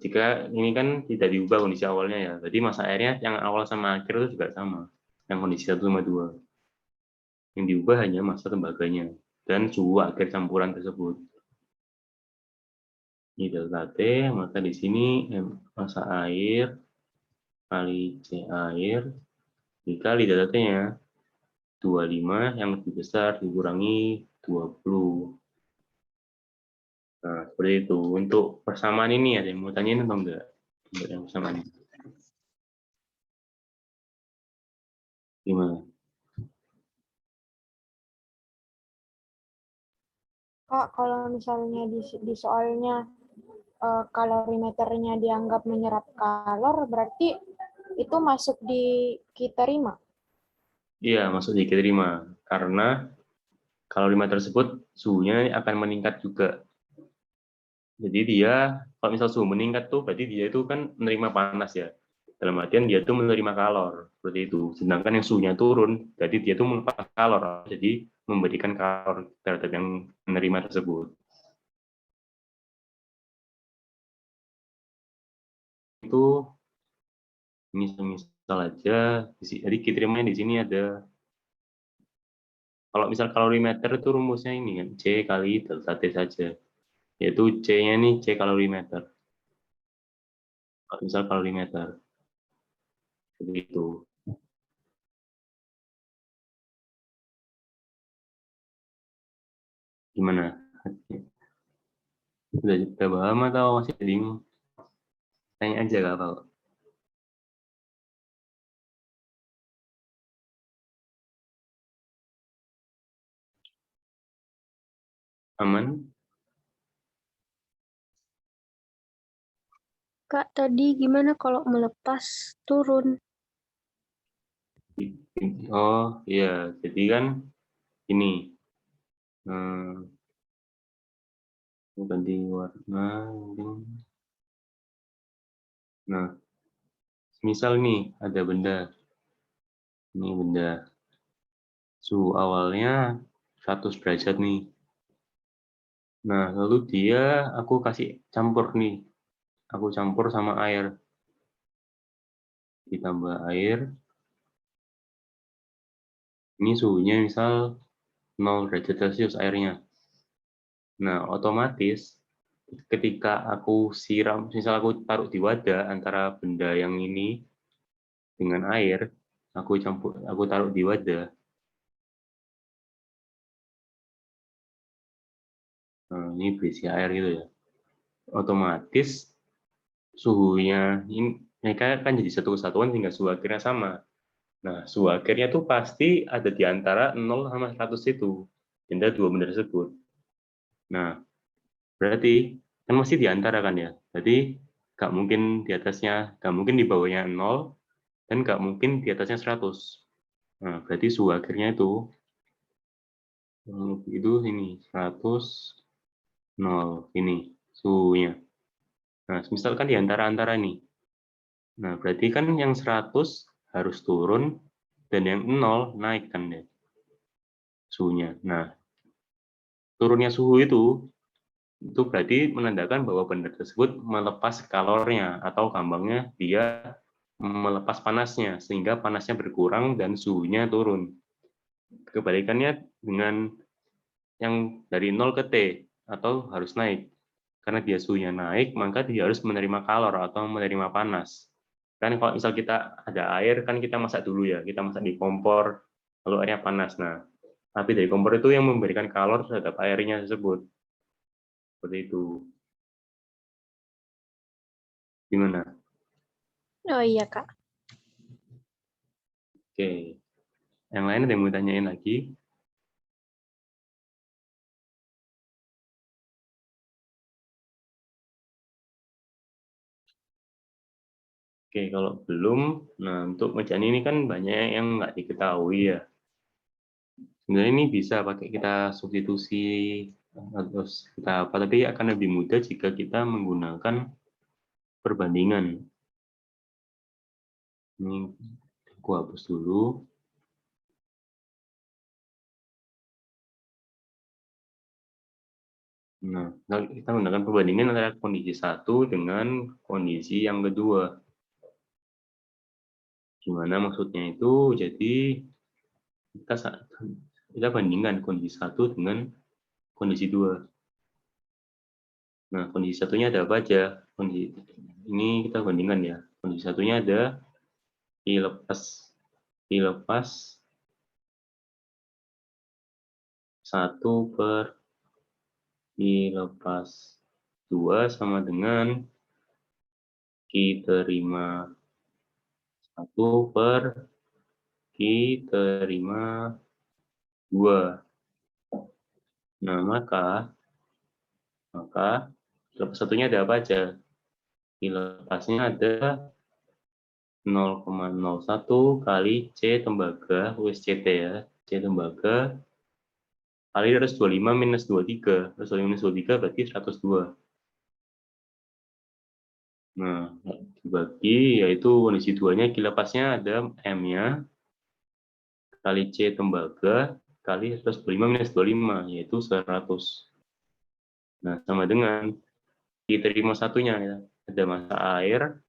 jika ini kan tidak diubah kondisi awalnya ya. Berarti massa airnya yang awal sama akhir itu juga sama. Yang kondisi 1 sama 2. Yang diubah hanya massa tembaganya dan suhu akhir campuran tersebut. Ini delta T, maka di sini massa air kali C air dikali delta T-nya 25 yang lebih besar dikurangi 20. Nah, seperti itu. Untuk persamaan ini ada yang mau tanyain atau enggak? Untuk yang persamaan ini. Gimana? Kak, kalau misalnya di soalnya kalorimeternya dianggap menyerap kalor, berarti itu masuk di kita terima. Iya, masuk di diterima. Karena kalorimeter tersebut suhunya akan meningkat juga. Jadi dia, kalau misal suhu meningkat tuh, berarti dia itu kan menerima panas ya. Dalam artian dia tuh menerima kalor, seperti itu. Sedangkan yang suhunya turun, jadi dia tuh melepas kalor. Jadi memberikan kalor terhadap yang menerima tersebut. Itu misal aja, jadi diterimanya di sini ada, kalau misal kalorimeter itu rumusnya ini kan, C kali delta T saja. Yaitu C-nya ini C kalorimeter. Kalau misal kalorimeter. Begitu. Gimana? Sudah paham atau masih bingung? Tanya aja Kak Pak. Aman? Kak, tadi gimana kalau melepas turun? Oh iya, jadi kan ini ganti warna. Nah, misal nih ada benda, ini benda suhu awalnya 100 derajat nih. Nah, lalu dia aku kasih campur nih, aku campur sama air, ditambah air. Ini suhunya misal 0 derajat Celcius airnya. Nah, otomatis ketika aku siram, misal aku taruh di wadah antara benda yang ini dengan air, aku taruh di wadah. Nah, ini berisi air gitu ya. Otomatis suhunya ini mereka kan jadi satu kesatuan sehingga suhu akhirnya sama. Nah, suhu akhirnya tuh pasti ada di antara 0 sama 100 itu. Benda dua benda tersebut. Nah, berarti kan masih di antara kan ya. Berarti nggak mungkin di atasnya, nggak mungkin di bawahnya 0, dan nggak mungkin di atasnya 100. Nah, berarti suhu akhirnya itu ini 100, 0 ini suhunya. Nah, misalkan di antara-antara nih. Nah, berarti kan yang 100 harus turun dan yang 0 naik kan deh suhunya. Nah, turunnya suhu itu berarti menandakan bahwa benda tersebut melepas kalornya atau gampangnya dia melepas panasnya sehingga panasnya berkurang dan suhunya turun. Kebalikannya dengan yang dari 0 ke T atau harus naik. Karena dia suhunya naik, maka dia harus menerima kalor atau menerima panas. Kan kalau misal kita ada air, kan kita masak dulu ya, kita masak di kompor, lalu airnya panas. Nah, api dari kompor itu yang memberikan kalor terhadap airnya tersebut. Seperti itu. Gimana? Oh iya, Kak. Oke. Yang lain ada yang mau tanyain lagi? Oke, kalau belum, nah untuk pekerjaan ini kan banyak yang nggak diketahui ya. Sebenarnya ini bisa pakai kita substitusi terus kita apa, tapi akan lebih mudah jika kita menggunakan perbandingan. Ini aku hapus dulu. Nah, kita menggunakan perbandingan antara kondisi satu dengan kondisi yang kedua. Gimana maksudnya itu? Jadi kita bandingkan kondisi satu dengan kondisi dua. Nah, kondisi satunya ada apa aja? Kondisi ini kita bandingkan ya. Kondisi satunya ada dilepas 1 per dilepas 2 sama dengan Q terima 1 per Q terima 2. Nah, maka dilepas satunya ada apa aja? Dilepasnya ada 0,01 kali C tembaga, USCT ya, C tembaga kali 125 minus 23. 125 minus 23 berarti 102. Nah, dibagi yaitu kondisi 2-nya dilepasnya ada M-nya kali C tembaga kali 125 minus 25 yaitu 100. Nah, sama dengan diterima satunya ya. Ada massa air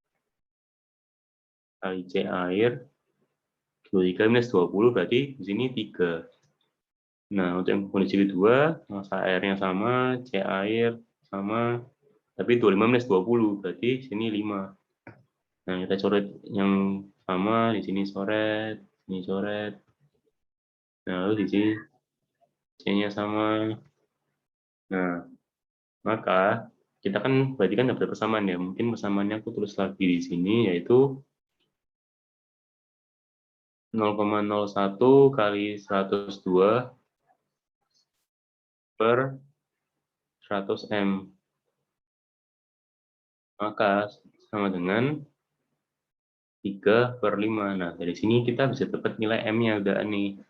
kali C air 23 minus 20 berarti di sini 3. Nah, untuk yang kondisi kedua, massa airnya sama, C air sama, tapi 25 minus 20 berarti sini 5. Nah, kita coret yang sama, di sini coret, ini coret. Nah, lalu di sini C-nya sama. Nah, maka kita kan berarti kan dapat persamaan ya. Mungkin persamaannya aku tulis lagi di sini, yaitu 0,01 kali 102 per 100 M. Maka sama dengan 3 per 5. Nah, dari sini kita bisa dapat nilai M-nya udah nih.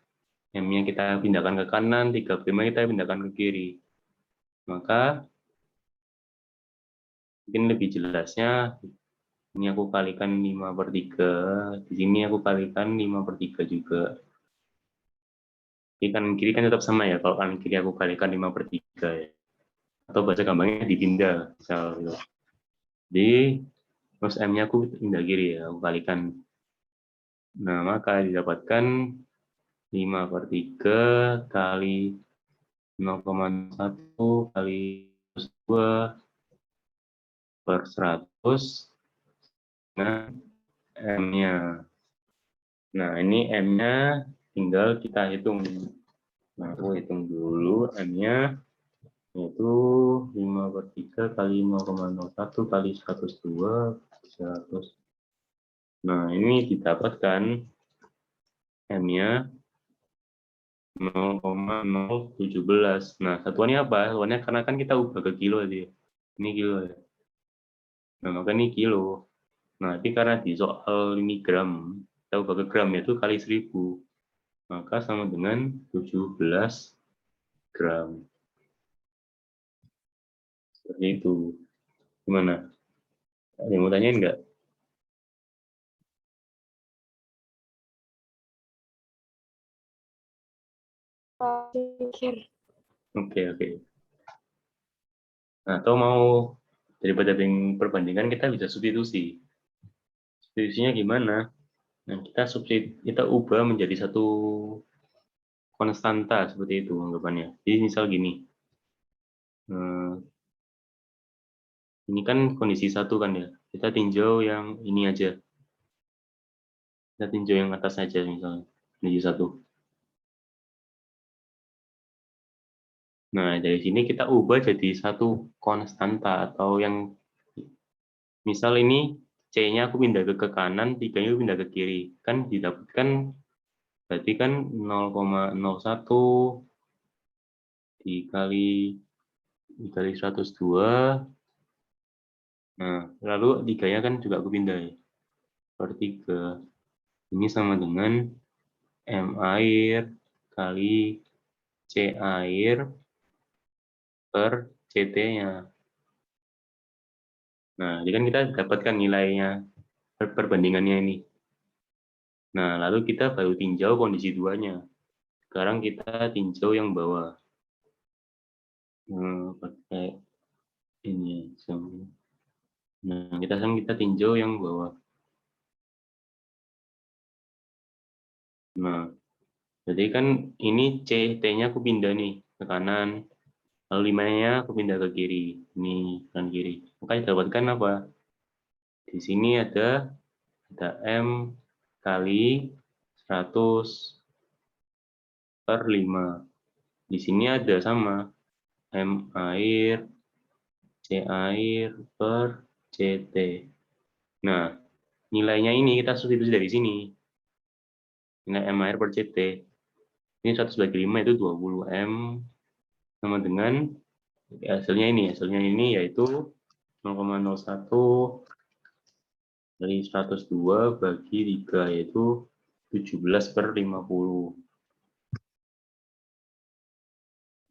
M-nya kita pindahkan ke kanan, 3 per 5 kita pindahkan ke kiri. Maka mungkin lebih jelasnya, ini aku kalikan 5 per 3. Di sini aku kalikan 5 per 3 juga. Di kanan kiri kan tetap sama ya, kalau kanan kiri aku kalikan 5 per 3 ya. Atau bahasa gampangnya dipindah. Misal, jadi, terus M-nya aku pindah kiri ya, aku kalikan. Nah, maka didapatkan 5 per 3 kali 0,1 kali 2 per 100 dengan M-nya. Nah, ini M-nya tinggal kita hitung. Nah, aku hitung dulu M-nya, yaitu 5 per 3 kali 0,01 kali 102, 100. Nah, ini didapatkan M-nya 0,017. Nah, satuannya apa? Satuannya karena kan kita ubah ke kilo aja. Ini kilo ya. Nah, maka ini kilo. Nah, tapi karena di soal ini gram, kita ubah ke gram yaitu kali 1000. Maka sama dengan 17 gram. Seperti itu. Gimana? Ada yang mau tanyain nggak? Pikir. Oke. Nah, atau mau daripada perbandingan kita bisa substitusi. Substitusinya gimana? Nah, kita ubah menjadi satu konstanta seperti itu anggapannya. Jadi misal gini, ini kan kondisi satu kan ya. Kita tinjau yang ini aja. Kita tinjau yang atas aja misalnya, kondisi satu. Nah, dari sini kita ubah jadi satu konstanta atau yang misal ini C-nya aku pindah ke kanan, 3-nya pindah ke kiri. Kan didapatkan berarti kan 0,01 dikali 102. Nah, lalu 3-nya kan juga aku pindah ya. Per 3. Ini sama dengan M air kali C air per CT-nya. Nah, jadi kan kita dapatkan nilainya, perbandingannya ini. Nah, lalu kita baru tinjau kondisi duanya. Sekarang kita tinjau yang bawah. Pakai ini. Nah, kita tinjau yang bawah. Nah, jadi kan ini CT-nya aku pindah nih ke kanan. Lalu 5-nya aku pindah ke kiri. Ini kanan kiri. Maka dapatkan apa? Di sini ada M kali 100 per 5. Di sini ada sama M air, C air per CT. Nah, nilainya ini kita substitusi dari sini. Nilai M air per CT. Ini 100 bagi 5 itu 20 M sama dengan hasilnya ini yaitu 0,01 dari 102 bagi 3 yaitu 17 per 50.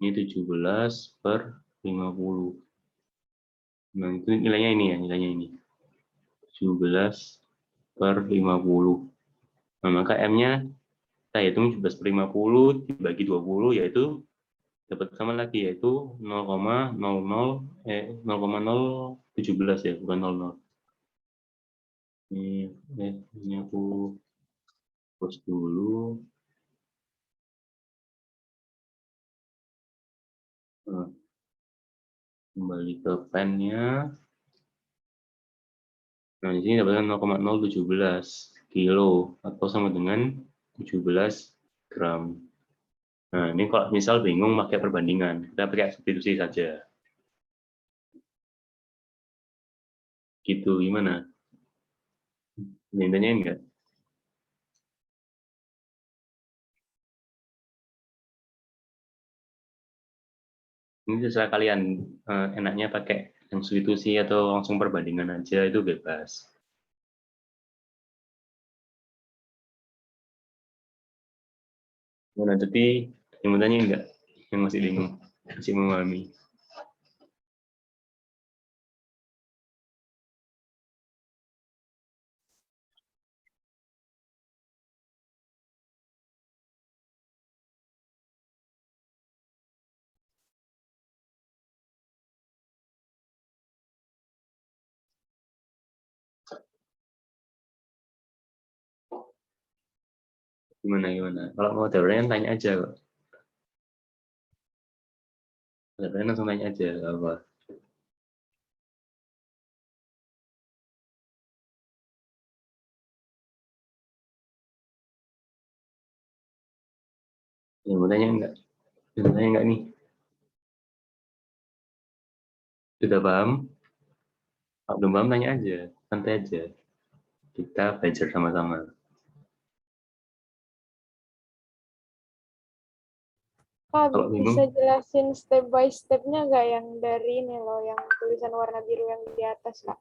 Ini 17 per 50. Nah, itu nilainya ini. 17 per 50. Nah, maka M-nya kita hitung 17 per 50 dibagi 20 yaitu dapat sama lagi yaitu 0,017 ya, bukan 00. Ini aku post dulu. Nah, kembali ke pennya. Nah, di sini dapatkan 0,017. kilo atau sama dengan 17 gram. Nah, ini kalau misal bingung pakai perbandingan, kita pakai substitusi saja. Gitu, gimana? Intinya enggak? Ini sesuai kalian, enaknya pakai yang substitusi atau langsung perbandingan aja, itu bebas. Nah, jadi yang bertanya enggak? Yang masih bingung, masih memahami. Gimana? Kalau mau teorinya tanya aja kok. Teorinya langsung tanya aja, nggak apa. Yang mau tanya enggak? Yang mau tanya enggak nih? Sudah paham? Kalau belum paham tanya aja, santai aja. Kita belajar sama-sama. Kak, Kalau bingung, bisa jelasin step by step-nya nggak yang dari ini loh, yang tulisan warna biru yang di atas, Kak?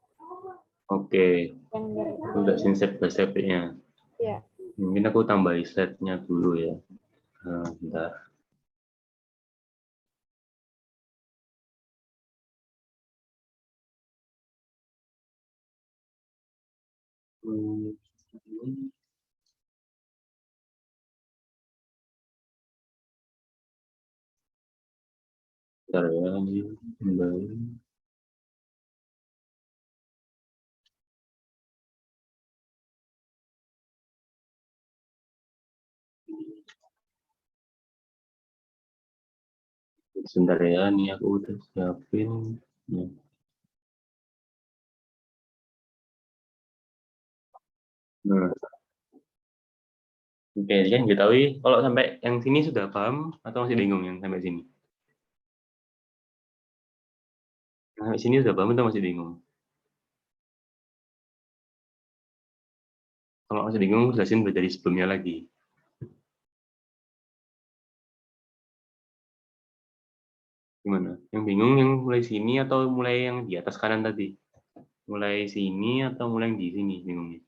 oke. Yang dari Udah step by step-nya. ya. Mungkin aku tambahin slide-nya dulu ya. Bentar. Bentar ya, ini kembali. Sebentar ya, ini aku udah siapin. Ya. Nah, oke, kan diketahui kalau sampai yang sini sudah paham atau masih bingung yang sampai sini? Sampai sini sudah paham atau masih bingung? Kalau masih bingung, jelasin dari sebelumnya lagi. Gimana? Yang bingung yang mulai sini atau mulai yang di atas kanan tadi? Mulai sini atau mulai yang di sini bingungnya?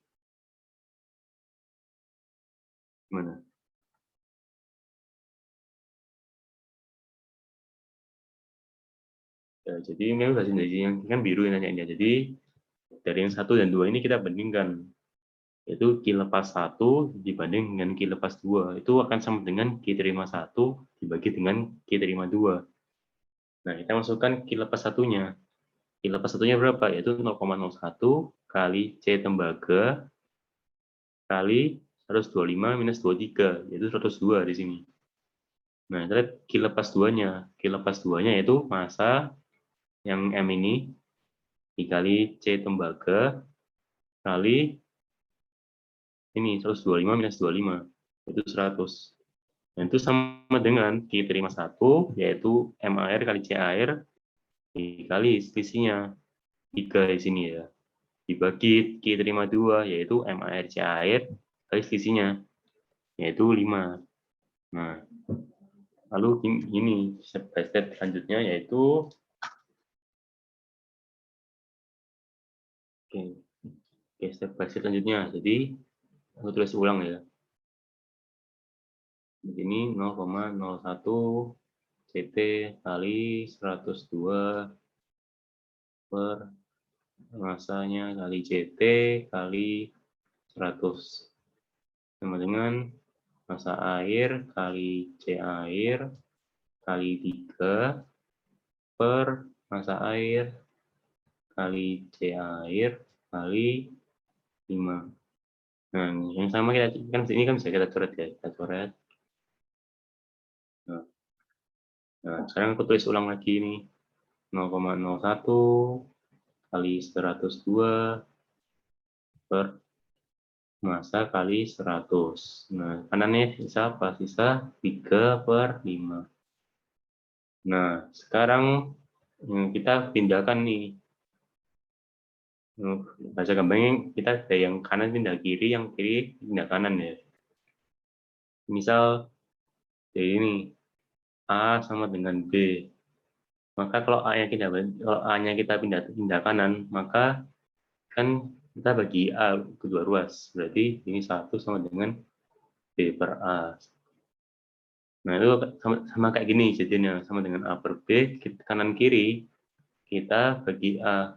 Gimana? Ya, jadi ini udah sini yang kan biru yang nanya. Jadi dari yang 1 dan 2 ini kita bandingkan. Yaitu Q lepas 1 dibanding dengan Q lepas 2. Itu akan sama dengan Q terima 1 dibagi dengan Q terima 2. Nah, kita masukkan Q lepas 1-nya. Q lepas 1-nya berapa? Yaitu 0,01 kali C tembaga kali 125 minus 23, yaitu 102 di sini. Nah, kita lihat Q lepas 2-nya. Q lepas 2-nya yaitu massa yang M ini dikali C tembaga kali ini 125 minus 25, itu 100. Dan itu sama dengan Q terima 1, yaitu M air kali C air dikali selisihnya 3 di sini ya. Dibagi Q terima 2, yaitu M air C air kali selisihnya, yaitu 5. Nah, lalu ini step by step selanjutnya yaitu step by step selanjutnya. Jadi aku tulis ulang ya. Ini 0,01 CT kali 102 per massanya kali CT kali 100 sama dengan massa air kali C air kali 3 per massa air kali C air kali 5. Nah, yang sama kita kan ini kan bisa kita coret ya, kita coret. Nah, sekarang aku tulis ulang lagi nih. 0,01 kali 102 per massa kali 100. Nah, kanannya sisa apa? Sisa 3/5. Nah, sekarang kita pindahkan nih. Bahasa gampangnya kita ada yang kanan pindah kiri, yang kiri pindah kanan ya. Misal jadi ini A sama dengan B. Maka kalau A-nya kita pindah kanan, maka kan kita bagi A kedua ruas. Berarti ini 1 sama dengan B per A. Nah, itu sama kayak gini jadinya, sama dengan A per B, kanan kiri kita bagi A.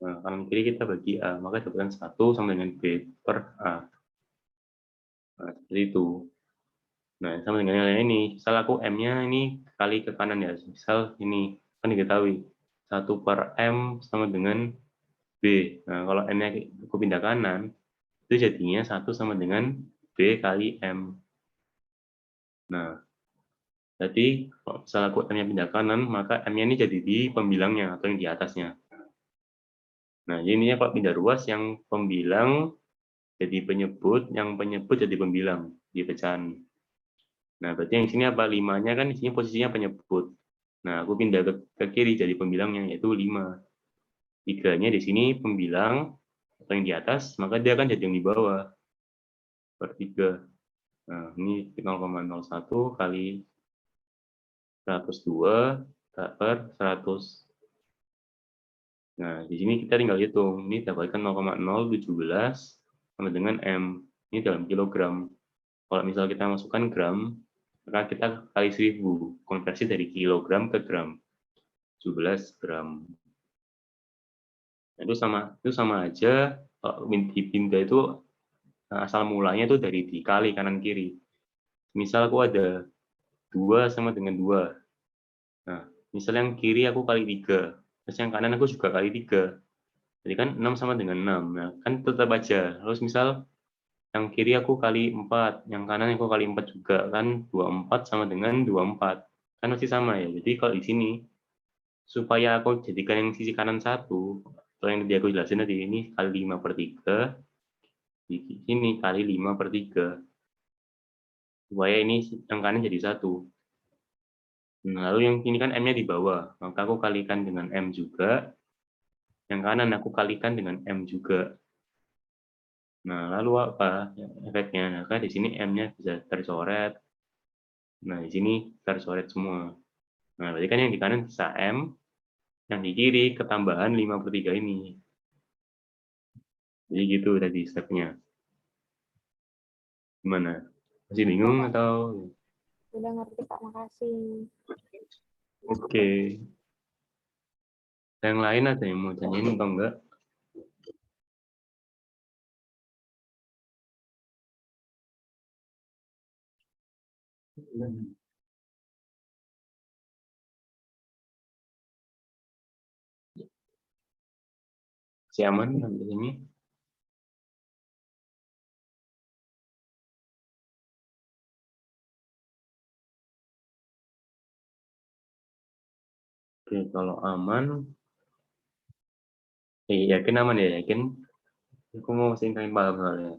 Nah, kanan kiri kita bagi A, maka dapatkan 1 sama dengan B per A. Nah, seperti itu. Nah, sama dengan yang ini, misal aku M-nya ini kali ke kanan ya, misal ini, kan diketahui 1 per M sama dengan B. Nah, kalau M-nya aku pindah kanan, itu jadinya 1 sama dengan B kali M. Nah, jadi kalau misal aku M-nya pindah kanan, maka M-nya ini jadi di pembilangnya atau yang di atasnya. Nah, ini kalau pindah ruas, yang pembilang jadi penyebut, yang penyebut jadi pembilang di pecahan. Nah, berarti yang sini apa? 5-nya kan di sini posisinya penyebut. Nah, aku pindah ke kiri jadi pembilangnya, yaitu 5. 3-nya di sini pembilang, atau yang di atas, maka dia akan jadi yang di bawah. Per 3. Nah, ini 0,01 kali 102 per 100. Nah, di sini kita tinggal hitung. Ini dapatkan 0,017 sama dengan M. Ini dalam kilogram. Kalau misal kita masukkan gram, maka kita kali 1000. Konversi dari kilogram ke gram. 17 gram. Nah, itu sama aja. Kalau dipindah itu asal mulanya itu dari dikali kanan kiri. Misal aku ada 2 sama dengan 2. Nah, misal yang kiri aku kali 3. Terus yang kanan aku juga kali 3. Jadi kan 6 sama dengan 6. Nah, kan tetap aja. Terus misal yang kiri aku kali 4, yang kanan aku kali 4 juga. Kan 24 sama dengan 24. Kan masih sama ya. Jadi kalau di sini, supaya aku jadikan yang sisi kanan 1, atau yang tadi aku jelasin tadi, ini kali 5 per 3, di sini kali 5 per 3. Supaya ini yang kanan jadi 1. Nah, lalu yang ini kan M-nya di bawah, maka aku kalikan dengan M juga. Yang kanan aku kalikan dengan M juga. Nah, lalu apa efeknya? Nah, kan di sini M-nya bisa tercoret. Nah, di sini tercoret semua. Nah, berarti kan yang di kanan bisa M, yang di kiri ketambahan 5 per 3 ini. Jadi gitu tadi stepnya. Gimana? Masih bingung atau? Udah ngerti Kak, makasih. Oke. Yang lain ada yang mau tanyain atau enggak? Si aman sampai sini? Oke, kalau aman, yakin aman ya, yakin. Aku mau singkatin paham soalnya.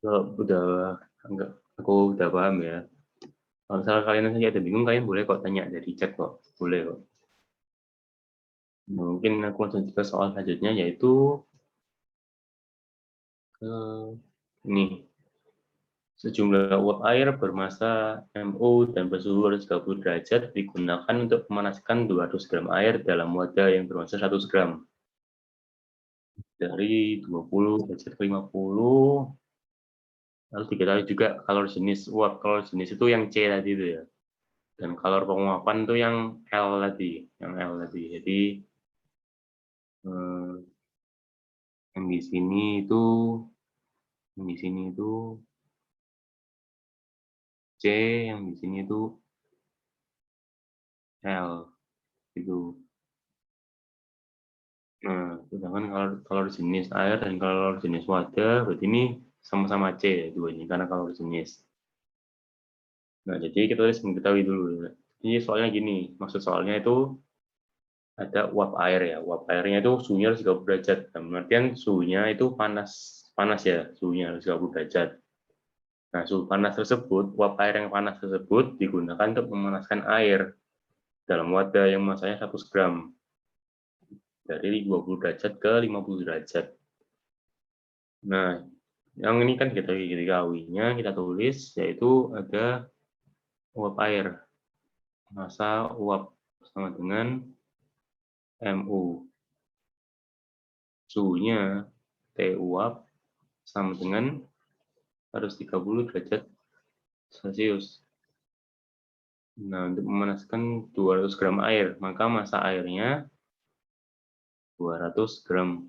Kalau udah enggak, aku udah paham ya. Kalau misalnya kalian nanti ada bingung, kalian boleh kok tanya dari chat kok, boleh kok. Mungkin aku langsung ke soal selanjutnya, yaitu ini. Sejumlah uap air bermassa MU dan bersuhu 130 derajat digunakan untuk memanaskan 200 gram air dalam wadah yang bermassa 100 gram. Dari 20 derajat ke 50. Lalu diketahui juga kalor jenis uap. Kalor jenis itu yang C tadi itu ya. Dan kalor penguapan itu yang L tadi. Yang L tadi. Jadi yang di sini itu C, yang di sini itu L gitu. Nah, sedangkan kalau jenis air dan kalau jenis wadah, berarti ini sama-sama C ya, dua ini, karena kalori jenis. Nah, jadi kita harus mengetahui dulu. Ini soalnya gini, maksud soalnya itu ada uap air ya. Uap airnya itu suhunya harus 30 derajat. Kemudian suhunya itu panas ya, suhunya harus 30 derajat. Nah, suhu panas tersebut, uap air yang panas tersebut digunakan untuk memanaskan air dalam wadah yang masanya 100 gram. Dari 20 derajat ke 50 derajat. Nah, yang ini kan kita diketahuinya, kita tulis, yaitu ada uap air. Massa uap sama dengan MU. Suhunya T uap sama dengan harus 30 derajat Celcius. Nah, untuk memanaskan 200 gram air, maka massa airnya 200 gram.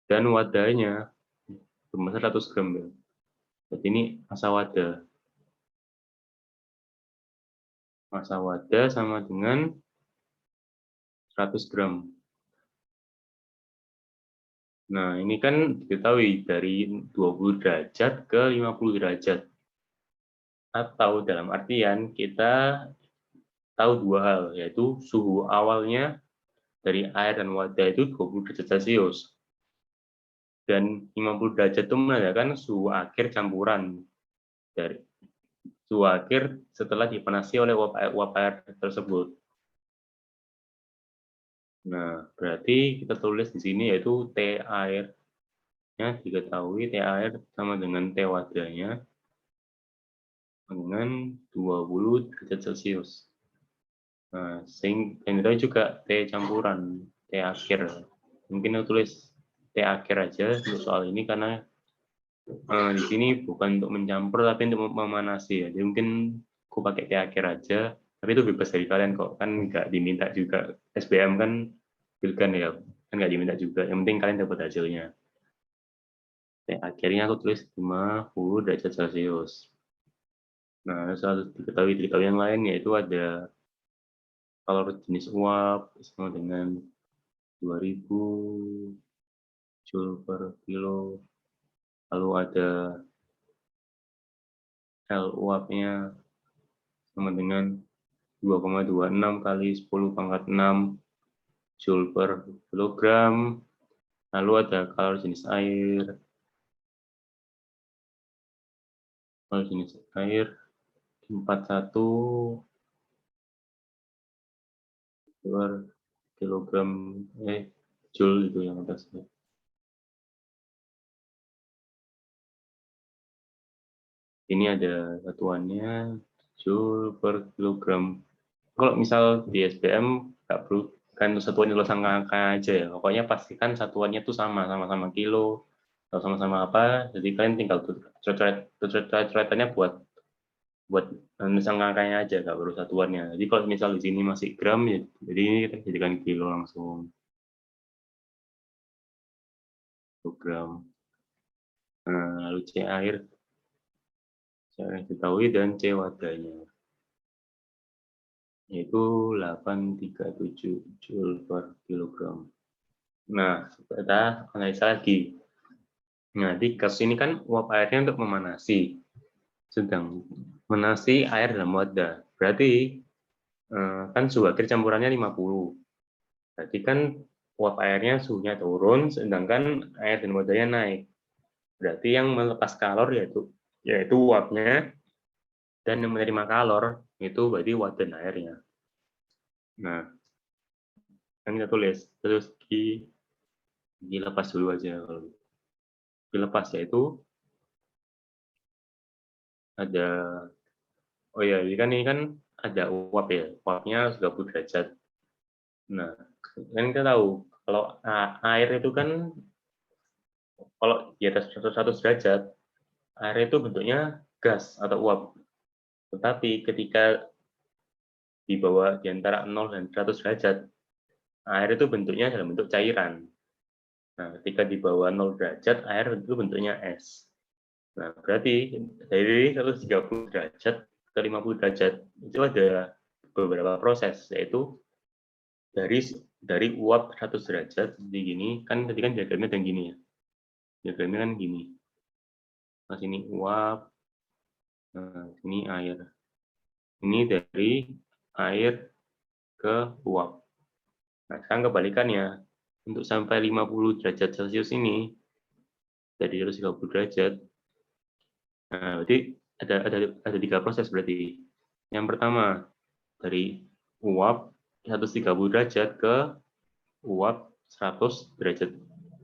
Dan wadahnya bermassa 100 gram. Jadi ini massa wadah. Massa wadah sama dengan 100 gram. Nah, ini kan diketahui dari 20 derajat ke 50 derajat. Atau dalam artian kita tahu dua hal, yaitu suhu awalnya dari air dan wadah itu 20 derajat Celcius. Dan 50 derajat itu menandakan suhu akhir campuran. Dari suhu akhir setelah dipanasi oleh uap air tersebut. Nah, berarti kita tulis di sini yaitu T airnya diketahui T air sama dengan T wadahnya dengan 20 derajat Celcius. Nah, sehingga juga T campuran, T akhir. Mungkin aku tulis T akhir aja untuk soal ini karena di sini bukan untuk mencampur tapi untuk memanasi ya. Jadi mungkin aku pakai T akhir aja, tapi itu bebas dari kalian kok. Kan nggak diminta juga. SBM kan Bilkan ya, kan nggak diminta juga. Yang penting kalian dapat hasilnya. T akhirnya aku tulis 50 derajat Celcius. Nah, soal diketahui yang lain yaitu ada kalori jenis uap sama dengan 2000 Joule per kilo. Lalu ada L uapnya sama dengan 2,26 kali 10 pangkat 6 Joule per kilogram. Lalu ada kalori jenis air. Kalori jenis air 41 per kilogram Joule itu yang atasnya. Ini ada satuannya Joule per kilogram. Kalau misal di SBM nggak perlu kan satuannya tulis angka aja ya. Pokoknya pastikan satuannya itu sama-sama kilo atau sama-sama apa. Jadi kalian tinggal coret-coretannya buat nulis angkanya aja, nggak perlu satuannya. Jadi kalau misal di sini masih gram ya, jadi ini kita jadikan kilo langsung. Gram. Nah, lalu C air saya diketahui dan C wadahnya yaitu 837 Joule per kilogram. Nah, kita analisa lagi. Nah, di kasus ini kan uap airnya untuk memanasi, sedang menasi air dalam wadah. Berarti kan suhu akhir campurannya 50. Berarti kan uap airnya suhunya turun, sedangkan air dan wadahnya naik. Berarti yang melepas kalor yaitu uapnya, dan yang menerima kalor itu berarti wadah dan airnya. Nah, yang kita tulis terus dilepas dulu aja. Kalau dilepas yaitu ada ini kan ada uap ya, uapnya 30 derajat. Nah, kan kita tahu kalau air itu kan kalau di atas 100 derajat, air itu bentuknya gas atau uap. Tetapi ketika di bawah di antara 0 dan 100 derajat, air itu bentuknya dalam bentuk cairan. Nah, ketika di bawah 0 derajat, air itu bentuknya es. Nah, berarti dari 130 derajat ke 50 derajat itu ada beberapa proses, yaitu dari uap 100 derajat seperti gini, kan tadi kan diagramnya dan gini ya. Diagramnya kan gini. Nah, sini uap, nah, sini air. Ini dari air ke uap. Nah, sekarang kebalikannya. Untuk sampai 50 derajat Celcius ini, dari 130 derajat, nah, berarti ada 3 proses berarti. Yang pertama, dari uap 130 derajat ke uap 100 derajat.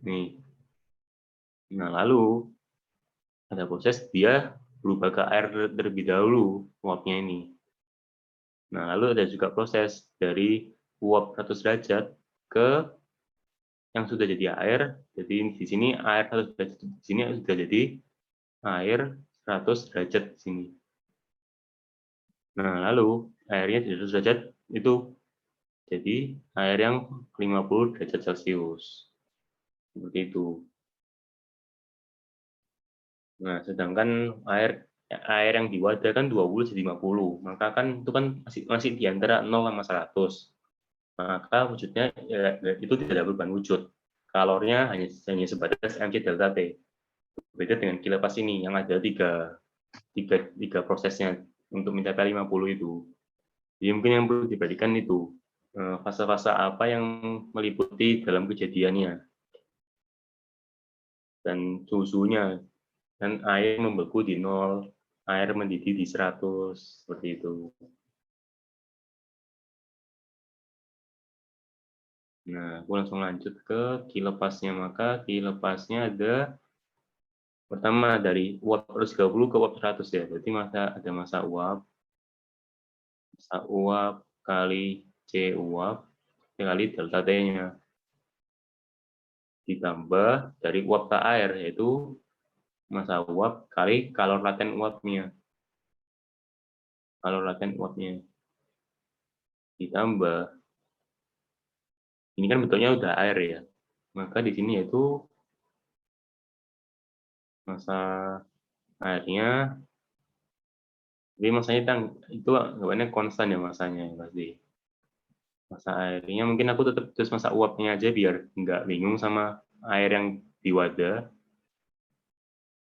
Nih. Nah, lalu ada proses dia berubah ke air terlebih dahulu uapnya ini. Nah, lalu ada juga proses dari uap 100 derajat ke yang sudah jadi air. Jadi di sini air 100 derajat, di sini sudah jadi air 100 derajat di sini. Nah, lalu airnya di 100 derajat itu jadi air yang 50 derajat Celcius. Seperti itu. Nah, sedangkan air yang di wadah kan 20 jadi 50. Maka kan itu kan masih di antara 0 sama 100. Maka wujudnya ya, itu tidak berubah wujud. Kalornya hanya sebatas mc delta T. Beda dengan kilopas ini yang ada tiga prosesnya untuk mencapai 50 itu. Jadi mungkin yang perlu diperhatikan itu fase-fase apa yang meliputi dalam kejadiannya dan suhunya, dan air membeku di 0, air mendidih di 100, seperti itu. Nah, aku langsung lanjut ke kilopasnya. Maka kilopasnya ada pertama dari uap 130 ke uap 100 ya. Berarti ada masa uap kali C uap kali delta T-nya. Ditambah dari uap ke air, yaitu masa uap kali kalor laten uapnya. Kalor laten uapnya. Ditambah, ini kan bentuknya udah air ya. Maka di sini yaitu masa airnya, jadi masanya itu anggapannya konstan ya masanya pasti. Masa airnya mungkin aku tetap terus masa uapnya aja biar nggak bingung sama air yang di wadah.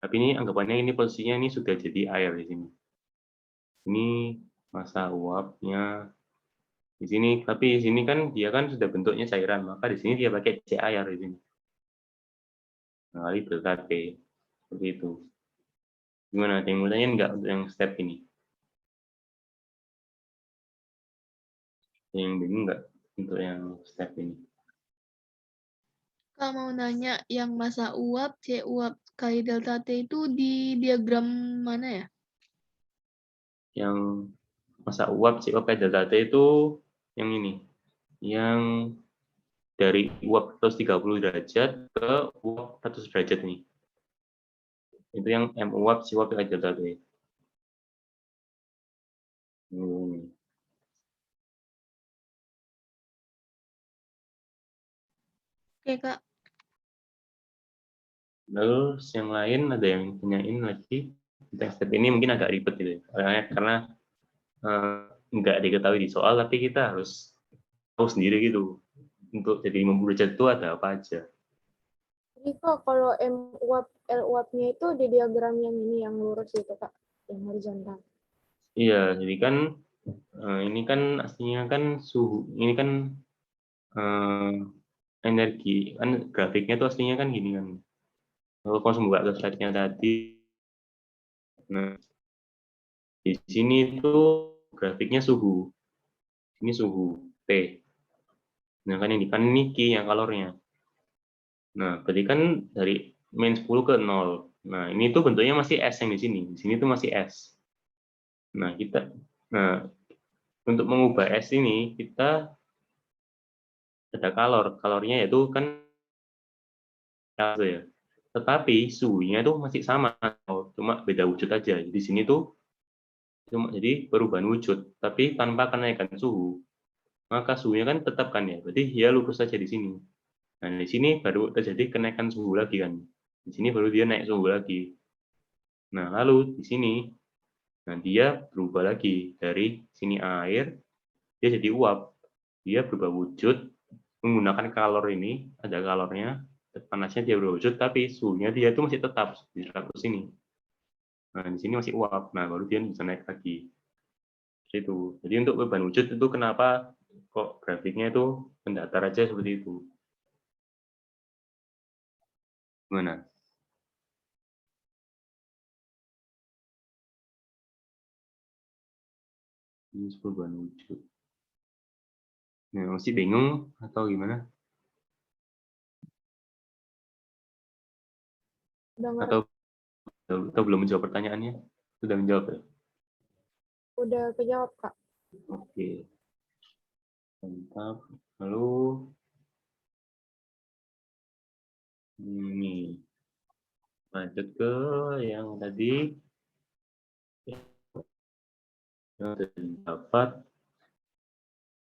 Tapi ini anggapannya ini posisinya ini sudah jadi air di sini. Ini masa uapnya di sini, tapi di sini kan dia kan sudah bentuknya cairan, maka di sini dia pakai C air di sini. Nah, kali delta T seperti itu. Gimana? Ada yang mau tanya nggak untuk yang step ini? Yang bingung nggak untuk yang step ini? Kalau mau nanya yang masa uap, C uap kali delta T itu di diagram mana ya? Yang masa uap C uap kali delta T itu yang ini. Yang dari uap 130 derajat ke uap 100 derajat nih. Itu yang M uap C uap kali delta T. Oke, Kak. Lalu yang lain ada yang tanyain lagi. Step ini mungkin agak ribet gitu ya. Karena nggak diketahui di soal, tapi kita harus tahu sendiri gitu. Untuk jadi 50 derajat itu ada apa aja. Jadi Kak, kalau M uap, L uapnya itu di diagram yang ini, yang lurus itu Kak, yang horizontal. Iya, jadi kan ini kan aslinya kan suhu, ini kan energi, kan grafiknya tuh aslinya kan gini kan. Kalau langsung buka ke slide-nya tadi, nah di sini tuh grafiknya suhu, ini suhu T. Nah kan yang di kanan ini Q yang kalornya. Nah, berarti kan dari min 10 ke 0. Nah, ini tuh bentuknya masih S yang di sini. Di sini tuh masih S. Nah, untuk mengubah S ini, kita ada kalornya yaitu kan ya. Tetapi suhunya itu masih sama, cuma beda wujud aja. Di sini tuh cuma jadi perubahan wujud, tapi tanpa kenaikan suhu. Maka suhunya kan tetap kan ya, berarti dia lurus saja di sini. Nah, di sini baru terjadi kenaikan suhu lagi kan. Di sini baru dia naik suhu lagi. Nah, lalu di sini, nah dia berubah lagi dari sini air, dia jadi uap. Dia berubah wujud menggunakan kalor ini, ada kalornya, panasnya dia berubah wujud, tapi suhunya dia itu masih tetap di 100 ini. Nah, di sini masih uap. Nah, baru dia bisa naik lagi. Itu. Jadi untuk beban wujud itu kenapa kok grafiknya itu mendatar aja seperti itu. Gimana? Ini beban wujud. Nah, masih bingung atau gimana? Atau belum menjawab pertanyaannya? Sudah menjawab ya? Udah kejawab, Kak. Oke. Mantap. Lalu ini lanjut ke yang tadi yang dapat.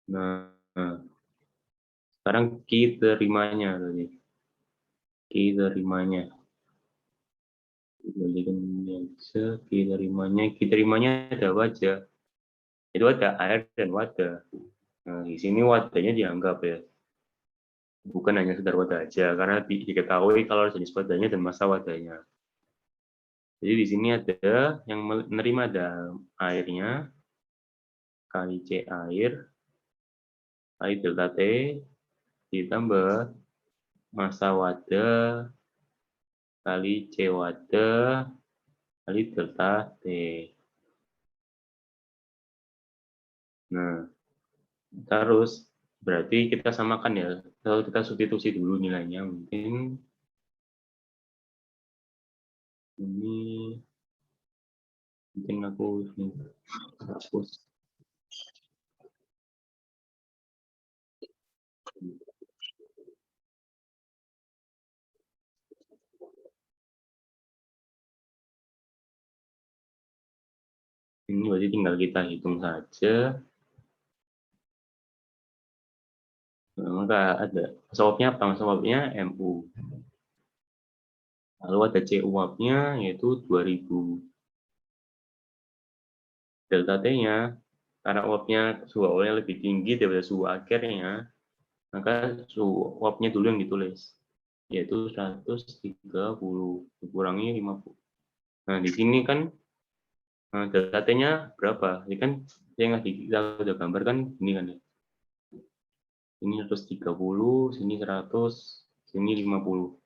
Nah, sekarang key terimanya tadi. Key terimanya. Key terimanya ada wajah. Itu ada air dan wadah. Nah, di sini wadahnya dianggap ya. Bukan hanya sekedar wadah aja, karena diketahui kalau jenis wadahnya dan massa wadahnya. Jadi di sini ada yang menerima ada airnya, kali C air, kali delta T, ditambah massa wadah, kali C wadah, kali delta T. Nah, terus berarti kita samakan ya, kalau kita substitusi dulu nilainya, mungkin aku hapus. Ini berarti tinggal kita hitung saja. Nah, maka ada massa apa? Massa uapnya MU. Lalu ada C uapnya yaitu 2000. Delta T-nya, karena uapnya suhu awalnya lebih tinggi daripada suhu akhirnya, maka suhu uapnya dulu yang ditulis, yaitu 130 dikurangi 50. Nah, di sini kan delta T-nya berapa? Ini kan yang kita udah gambarkan ini kan ya. Ini 130, sini 100, sini 50.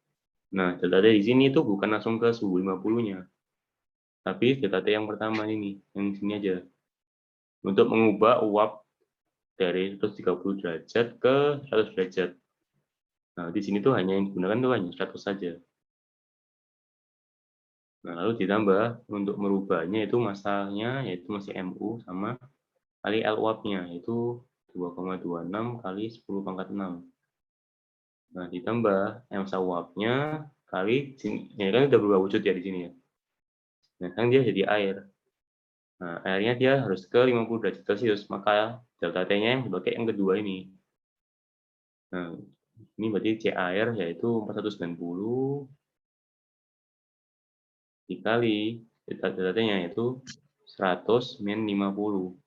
Nah, delta T di sini itu bukan langsung ke suhu 50-nya. Tapi delta T yang pertama ini, yang sini aja. Untuk mengubah uap dari 130 derajat ke 100 derajat. Nah, di sini tuh hanya yang digunakan tuh hanya 100 saja. Nah, lalu ditambah untuk merubahnya itu massanya yaitu masih MU sama kali L uapnya yaitu 2,26 kali 10 pangkat 6. Nah, ditambah massa uapnya kali sini, ya kan udah berubah wujud ya di sini ya. Nah, sekarang dia jadi air. Nah, airnya dia harus ke 50 derajat Celcius, maka delta T-nya yang dipakai yang kedua ini. Nah, ini berarti C air yaitu 490 dikali delta-nya yaitu 100 min 50.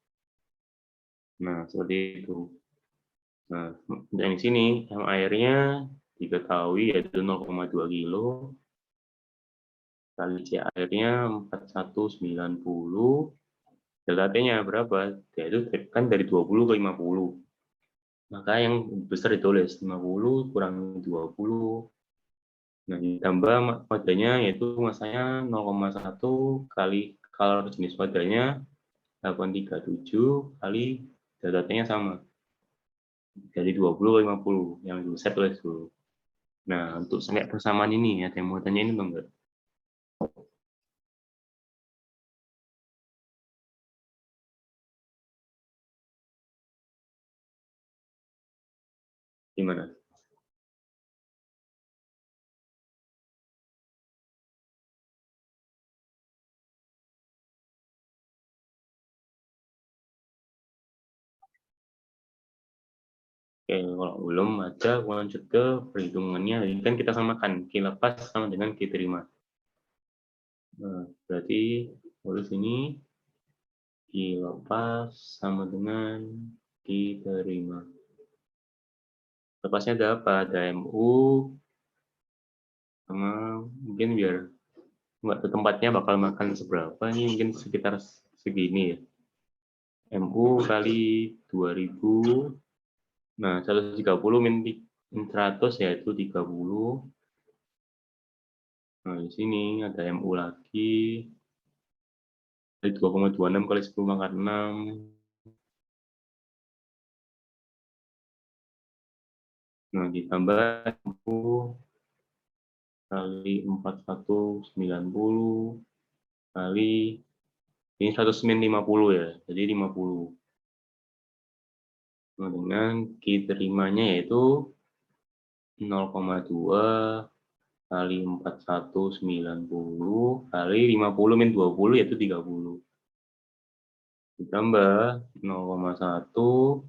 Nah, seperti itu. Nah, dari sini yang airnya diketahui yaitu 0,2 kilo kali C airnya 4190. Delta-nya berapa? Yaitu kan dari 20 ke 50. Maka yang besar ditulis 50 kurang 20. Nah, ditambah wadahnya yaitu massanya 0,1 kali kalau jenis wadahnya 837 kali delta T-nya sama. Dari 20 ke 50 yang dulu saya tulis dulu. Nah, untuk sampai persamaan ini ya, yang mau tanya ini enggak? Gimana? Oke, kalau belum ada, aku lanjut ke perhitungannya. Ini kan kita samakan, Q lepas sama dengan Q terima. Nah, berarti lulus ini Q lepas sama dengan Q terima. Lepasnya ada apa? Ada MU, Mungkin biar waktu tempatnya bakal makan seberapa, ini mungkin sekitar segini ya. MU kali 2000, nah 130 min 100 yaitu 30. Nah di sini ada MU lagi, 2,26 kali 10 pangkat 6. Nah ditambah MU kali 4190 kali ini 100 min 50 ya, jadi 50. Nah, dengan Q-terimanya yaitu 0,2 kali 4190 kali 50 min 20 yaitu 30. Ditambah 0,1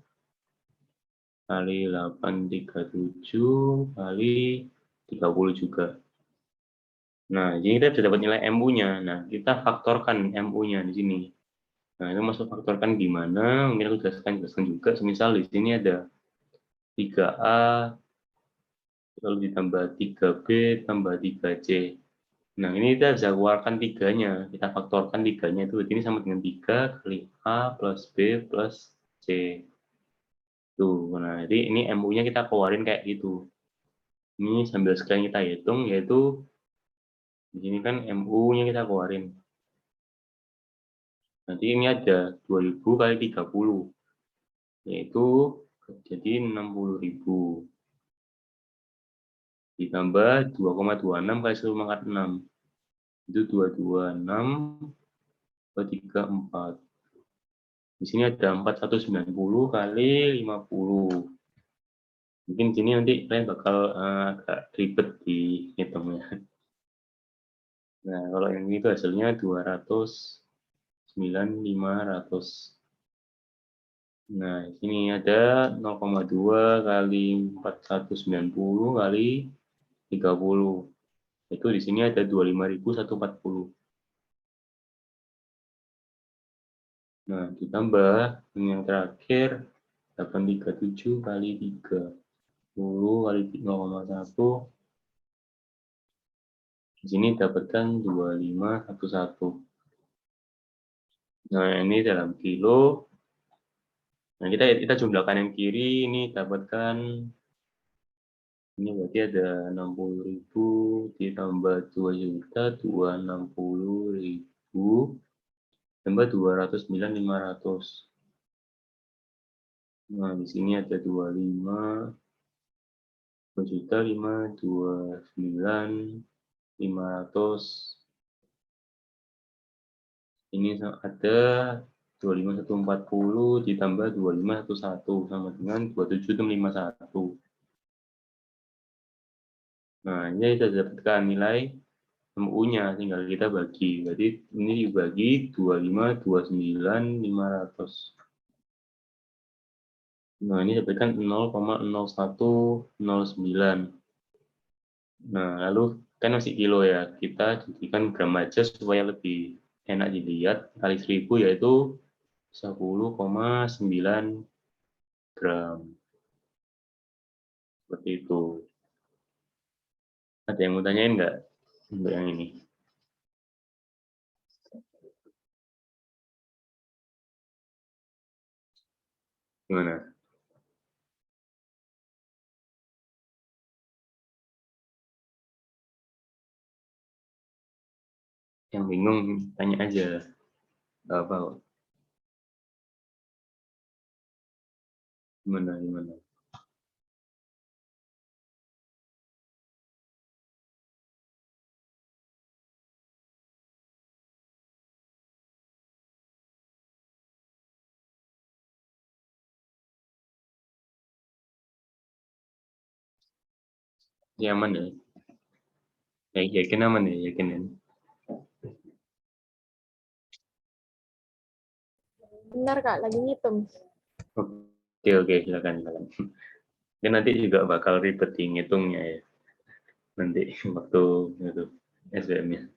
kali 837 kali 30 juga. Nah, jadi kita sudah dapat nilai MU-nya. Nah, kita faktorkan MU-nya di sini. Nah, itu masuk faktorkan gimana? Mungkin aku jelaskan juga. Semisal di sini ada 3A, lalu ditambah 3B, tambah 3C. Nah, ini kita bisa keluarkan tiganya. Kita faktorkan tiganya itu. Ini sama dengan 3 kali A plus B plus C. Tuh, nah, jadi ini MU-nya kita keluarin kayak gitu. Ini sambil sekalian kita hitung, yaitu di sini kan MU-nya kita keluarin. Nanti ini ada 2000 kali 30, yaitu jadi 60.000. Ditambah 2,26 kali 10 pangkat 6. Itu 226, 234. Di sini ada 4190 kali 50. Mungkin sini nanti kalian bakal agak ribet dihitungnya. Nah, kalau yang itu hasilnya 209.500. Nah, sini ada 0,2 kali 4190 kali 30. Itu di sini ada 25.140. Nah, ditambah yang terakhir 837 kali 3. 10 kali 0,1. Di sini dapatkan 2511. Nah, ini dalam kilo. Nah, kita jumlahkan yang kiri, ini dapatkan, ini berarti ada 60.000 ditambah 2.260.000 tambah 209.500. Nah, di sini ada 25, 2.529.500. Ini ada 25.140 ditambah 25.11 sama dengan 27.51. Nah, ini kita dapatkan nilai MU-nya, tinggal kita bagi. Berarti ini dibagi 2529.500. Nah, ini dapatkan 0,0109. Nah, lalu kan masih kilo ya. Kita jadikan gram aja supaya lebih enak dilihat. Kali 1000 yaitu 10,9 gram. Seperti itu. Ada yang mau tanyain nggak untuk yang ini? Gimana? Yang bingung tanya aja. Nggak apa. Gimana? Ya, aman ya? Yakin aman ya? Yakin ya? Benar Kak, lagi ngitung. Oke, silakan. Ini nanti juga bakal ribet di ngitungnya ya. Nanti waktu itu SBM-nya.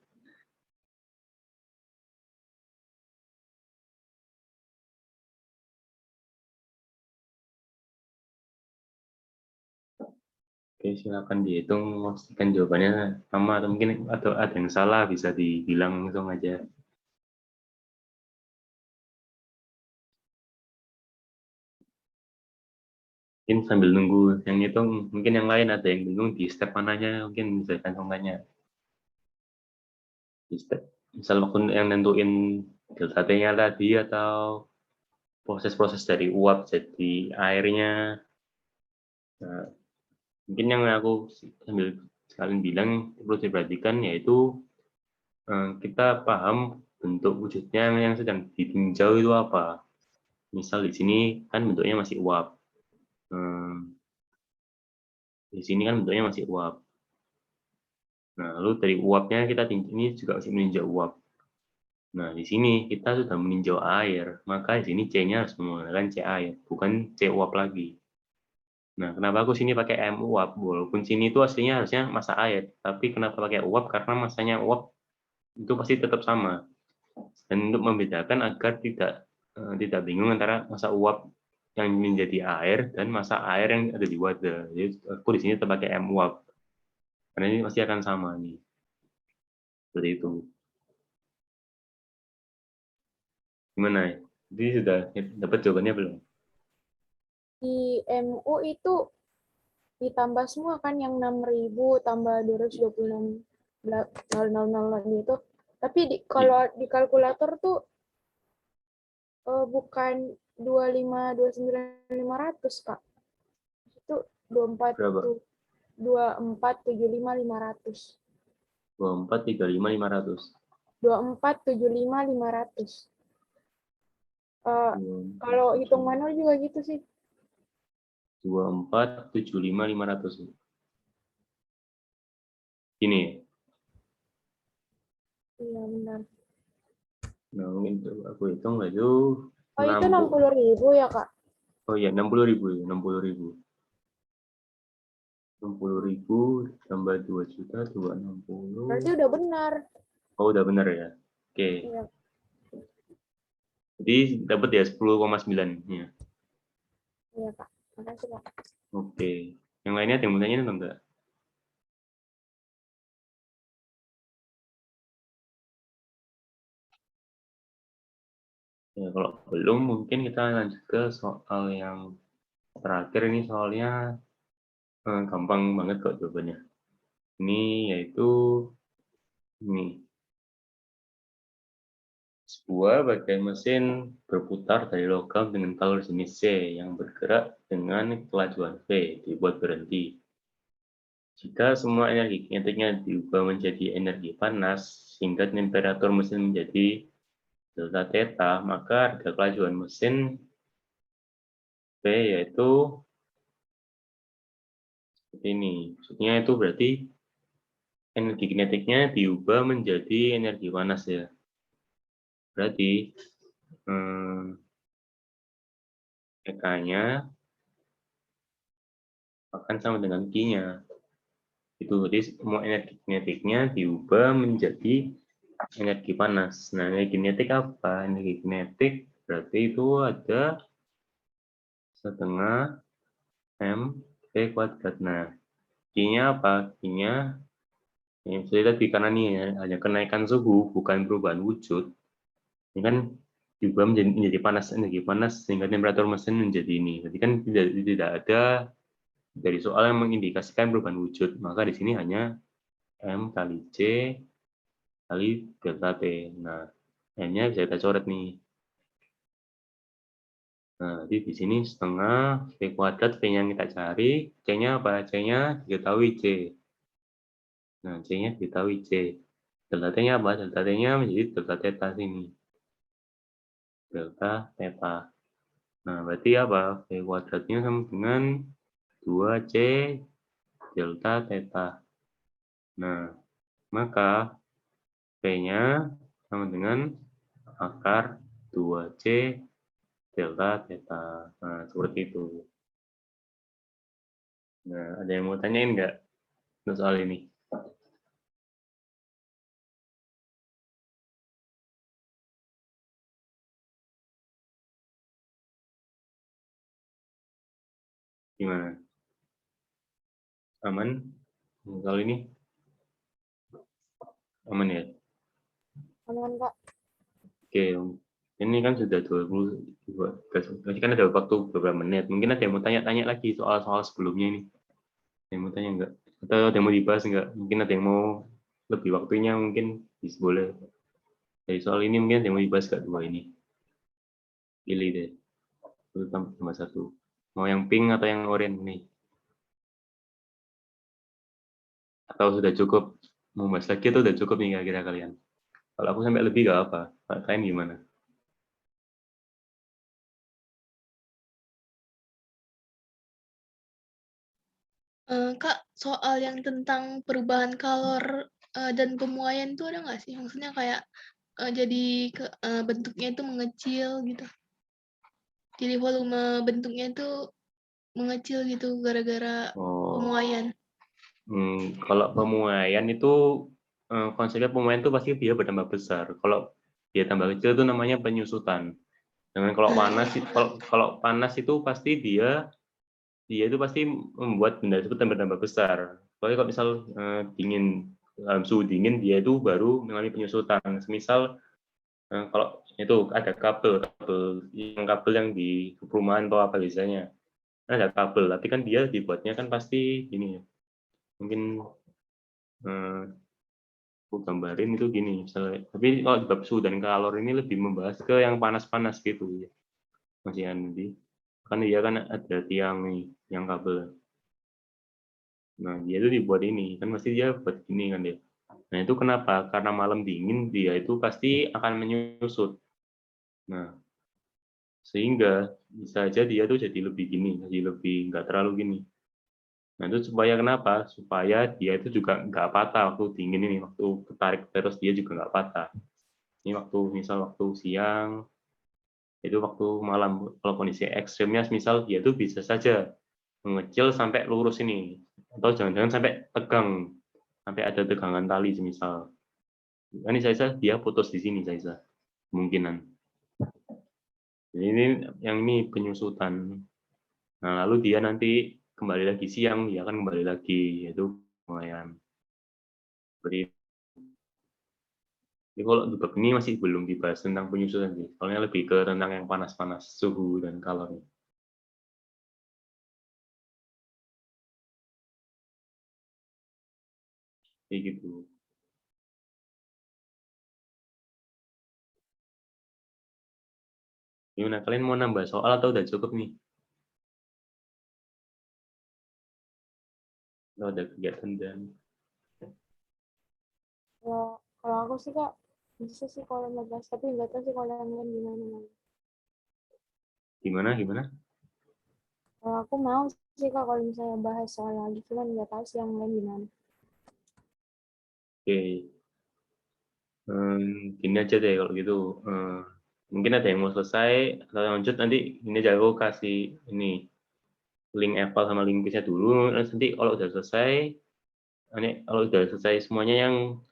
Oke, silakan dihitung, memastikan jawabannya sama atau mungkin ada yang salah bisa dibilang langsung aja. Mungkin sambil nunggu yang ngitung, mungkin yang lain ada yang bingung di step mananya, mungkin bisa langsung tanya. Di step, misal waktu yang nentuin delta T-nya tadi atau proses-proses dari uap jadi airnya. Nah, mungkin yang aku sambil sekalian bilang perlu diperhatikan yaitu kita paham bentuk wujudnya yang sedang ditinjau itu apa. Misal di sini kan bentuknya masih uap. Di sini kan bentuknya masih uap. Nah, lalu dari uapnya kita ini juga masih meninjau uap. Nah, di sini kita sudah meninjau air, maka di sini C-nya harus menggunakan C air, bukan C uap lagi. Nah, kenapa aku sini pakai M uap? Walaupun sini itu aslinya harusnya massa air, tapi kenapa pakai uap? Karena massanya uap itu pasti tetap sama. Dan untuk membedakan agar tidak bingung antara massa uap yang menjadi air dan massa air yang ada di wadah. Jadi aku di sini tetap pakai M uap. Karena ini pasti akan sama nih. Seperti itu. Gimana ya? Jadi sudah dapat jawabannya belum? Di MU itu ditambah semua kan yang 6.000 tambah 226.000 itu. Tapi kalau di kalkulator tuh bukan 2529.500 Kak. Itu 24 Berapa? 2475.500. 24, 35, 500. 2475.500. Kalau hitung manual juga gitu sih. 24, 75, 500. Ini ya? Iya benar. Nah, mungkin aku hitung itu. Oh itu 60.000 ya Kak? Oh iya, 60.000 ya, 60.000. 60.000 tambah 2 juta, 260. Berarti udah benar. Oh, udah benar ya. Oke. Iya. Jadi dapat ya 10,9 ya. Iya Kak. Makasih Kak. Oke. Yang lainnya ada yang mau tanya atau enggak? Ya, kalau belum mungkin kita lanjut ke soal yang terakhir ini soalnya gampang banget kok jawabannya. Ini yaitu ini. Sebuah bagian mesin berputar dari logam dengan kalori jenis C yang bergerak dengan kelajuan V dibuat berhenti. Jika semua energi kinetiknya diubah menjadi energi panas sehingga temperatur mesin menjadi delta theta, maka harga kelajuan mesin V yaitu seperti ini. Maksudnya itu berarti energi kinetiknya diubah menjadi energi panas ya. Berarti EK-nya akan sama dengan Q-nya. Itu jadi semua energi kinetiknya diubah menjadi energi panas. Nah, energi kinetik apa? Energi kinetik berarti itu ada setengah M V kuadrat. Nah, Q-nya apa? Q-nya yang saya tadi karena ini hanya kenaikan suhu, bukan perubahan wujud. Ini kan diubah menjadi panas, energi panas sehingga temperatur mesin menjadi ini. Jadi kan tidak ada dari soal yang mengindikasikan perubahan wujud. Maka di sini hanya M kali C kali delta T. Nah, N-nya bisa kita coret nih. Nah, jadi di sini setengah V kuadrat, V-nya kita cari, C-nya apa? C-nya diketahui C. Nah, C-nya diketahui C. Delta T-nya apa? Delta T-nya menjadi delta theta sini. Delta theta. Nah, berarti apa? V kuadratnya sama dengan 2C delta theta. Nah, maka V-nya sama dengan akar 2C delta theta. Nah, seperti itu. Nah, ada yang mau tanyain nggak soal ini? Gimana? Aman? Kalau ini aman ya? Aman, Kak. Oke, ini kan sudah 22, berarti kan ada waktu beberapa menit. Mungkin ada yang mau tanya-tanya lagi soal-soal sebelumnya ini. Ada yang mau tanya enggak? Atau ada yang mau dibahas enggak? Mungkin ada yang mau lebih waktunya, mungkin bisa boleh. Dari soal ini mungkin ada yang mau dibahas enggak dua ini? Pilih deh. Itu tambah satu. Mau yang pink atau yang oranye nih? Atau sudah cukup? Mau bahas lagi atau sudah cukup nih kira-kira kalian? Kalau aku sampai lebih nggak apa. Kalian gimana? Kak, soal yang tentang perubahan kalor dan pemuaian itu ada nggak sih? Maksudnya kayak jadi bentuknya itu mengecil gitu. Jadi volume bentuknya itu mengecil gitu gara-gara pemuaian. Kalau pemuaian itu konsepnya pemuaian itu pasti dia bertambah besar. Kalau dia tambah kecil itu namanya penyusutan. Dengan kalau panas itu pasti dia itu pasti membuat benda itu bertambah besar. Soalnya kalau misal dingin, dalam suhu dingin dia itu baru mengalami penyusutan. Semisal kalau itu ada kabel yang di perumahan atau apa biasanya ada kabel, tapi kan dia dibuatnya kan pasti gini ya. Mungkin aku gambarin itu gini, misalnya. Tapi kalau di bab suhu dan kalor ini lebih membahas ke yang panas-panas gitu ya. Masih nanti kan dia kan ada tiang nih, yang kabel. Nah, dia itu dibuat ini, kan pasti dia buat gini kan dia. Nah, itu kenapa? Karena malam dingin dia itu pasti akan menyusut. Nah, sehingga bisa aja dia tuh jadi lebih gini, jadi lebih nggak terlalu gini. Nah, itu supaya kenapa? Supaya dia itu juga nggak patah waktu dingin ini, waktu ketarik terus dia juga nggak patah. Ini waktu siang, itu waktu malam. Kalau kondisi ekstrimnya, misal dia itu bisa saja mengecil sampai lurus ini, atau jangan-jangan sampai tegang, sampai ada tegangan tali semisal. Ini saya dia putus di sini saya kemungkinan. Jadi ini yang ini penyusutan. Nah, lalu dia nanti kembali lagi siang, dia akan kembali lagi, yaitu lumayan. Seperti ini kalau di bab ini masih belum dibahas tentang penyusutan sih. Soalnya lebih ke tentang yang panas-panas, suhu dan kalor. Kayak gitu. Gimana? Kalian mau nambah soal atau udah cukup nih? Kalau ada kegiatan dan Kalau aku sih, Kak, bisa sih kalau ngebahas, tapi nggak tahu sih kalau yang lain gimana. gimana? Kalau aku mau sih, Kak, kalau misalnya bahas soal lagi, cuman nggak tahu sih yang lain gimana. Oke. Gini aja deh kalau gitu. Mungkin ada yang mau selesai atau lanjut nanti ini aja aku kasih ini link eval sama link quiznya dulu. Nanti kalau udah selesai, kalau udah selesai semuanya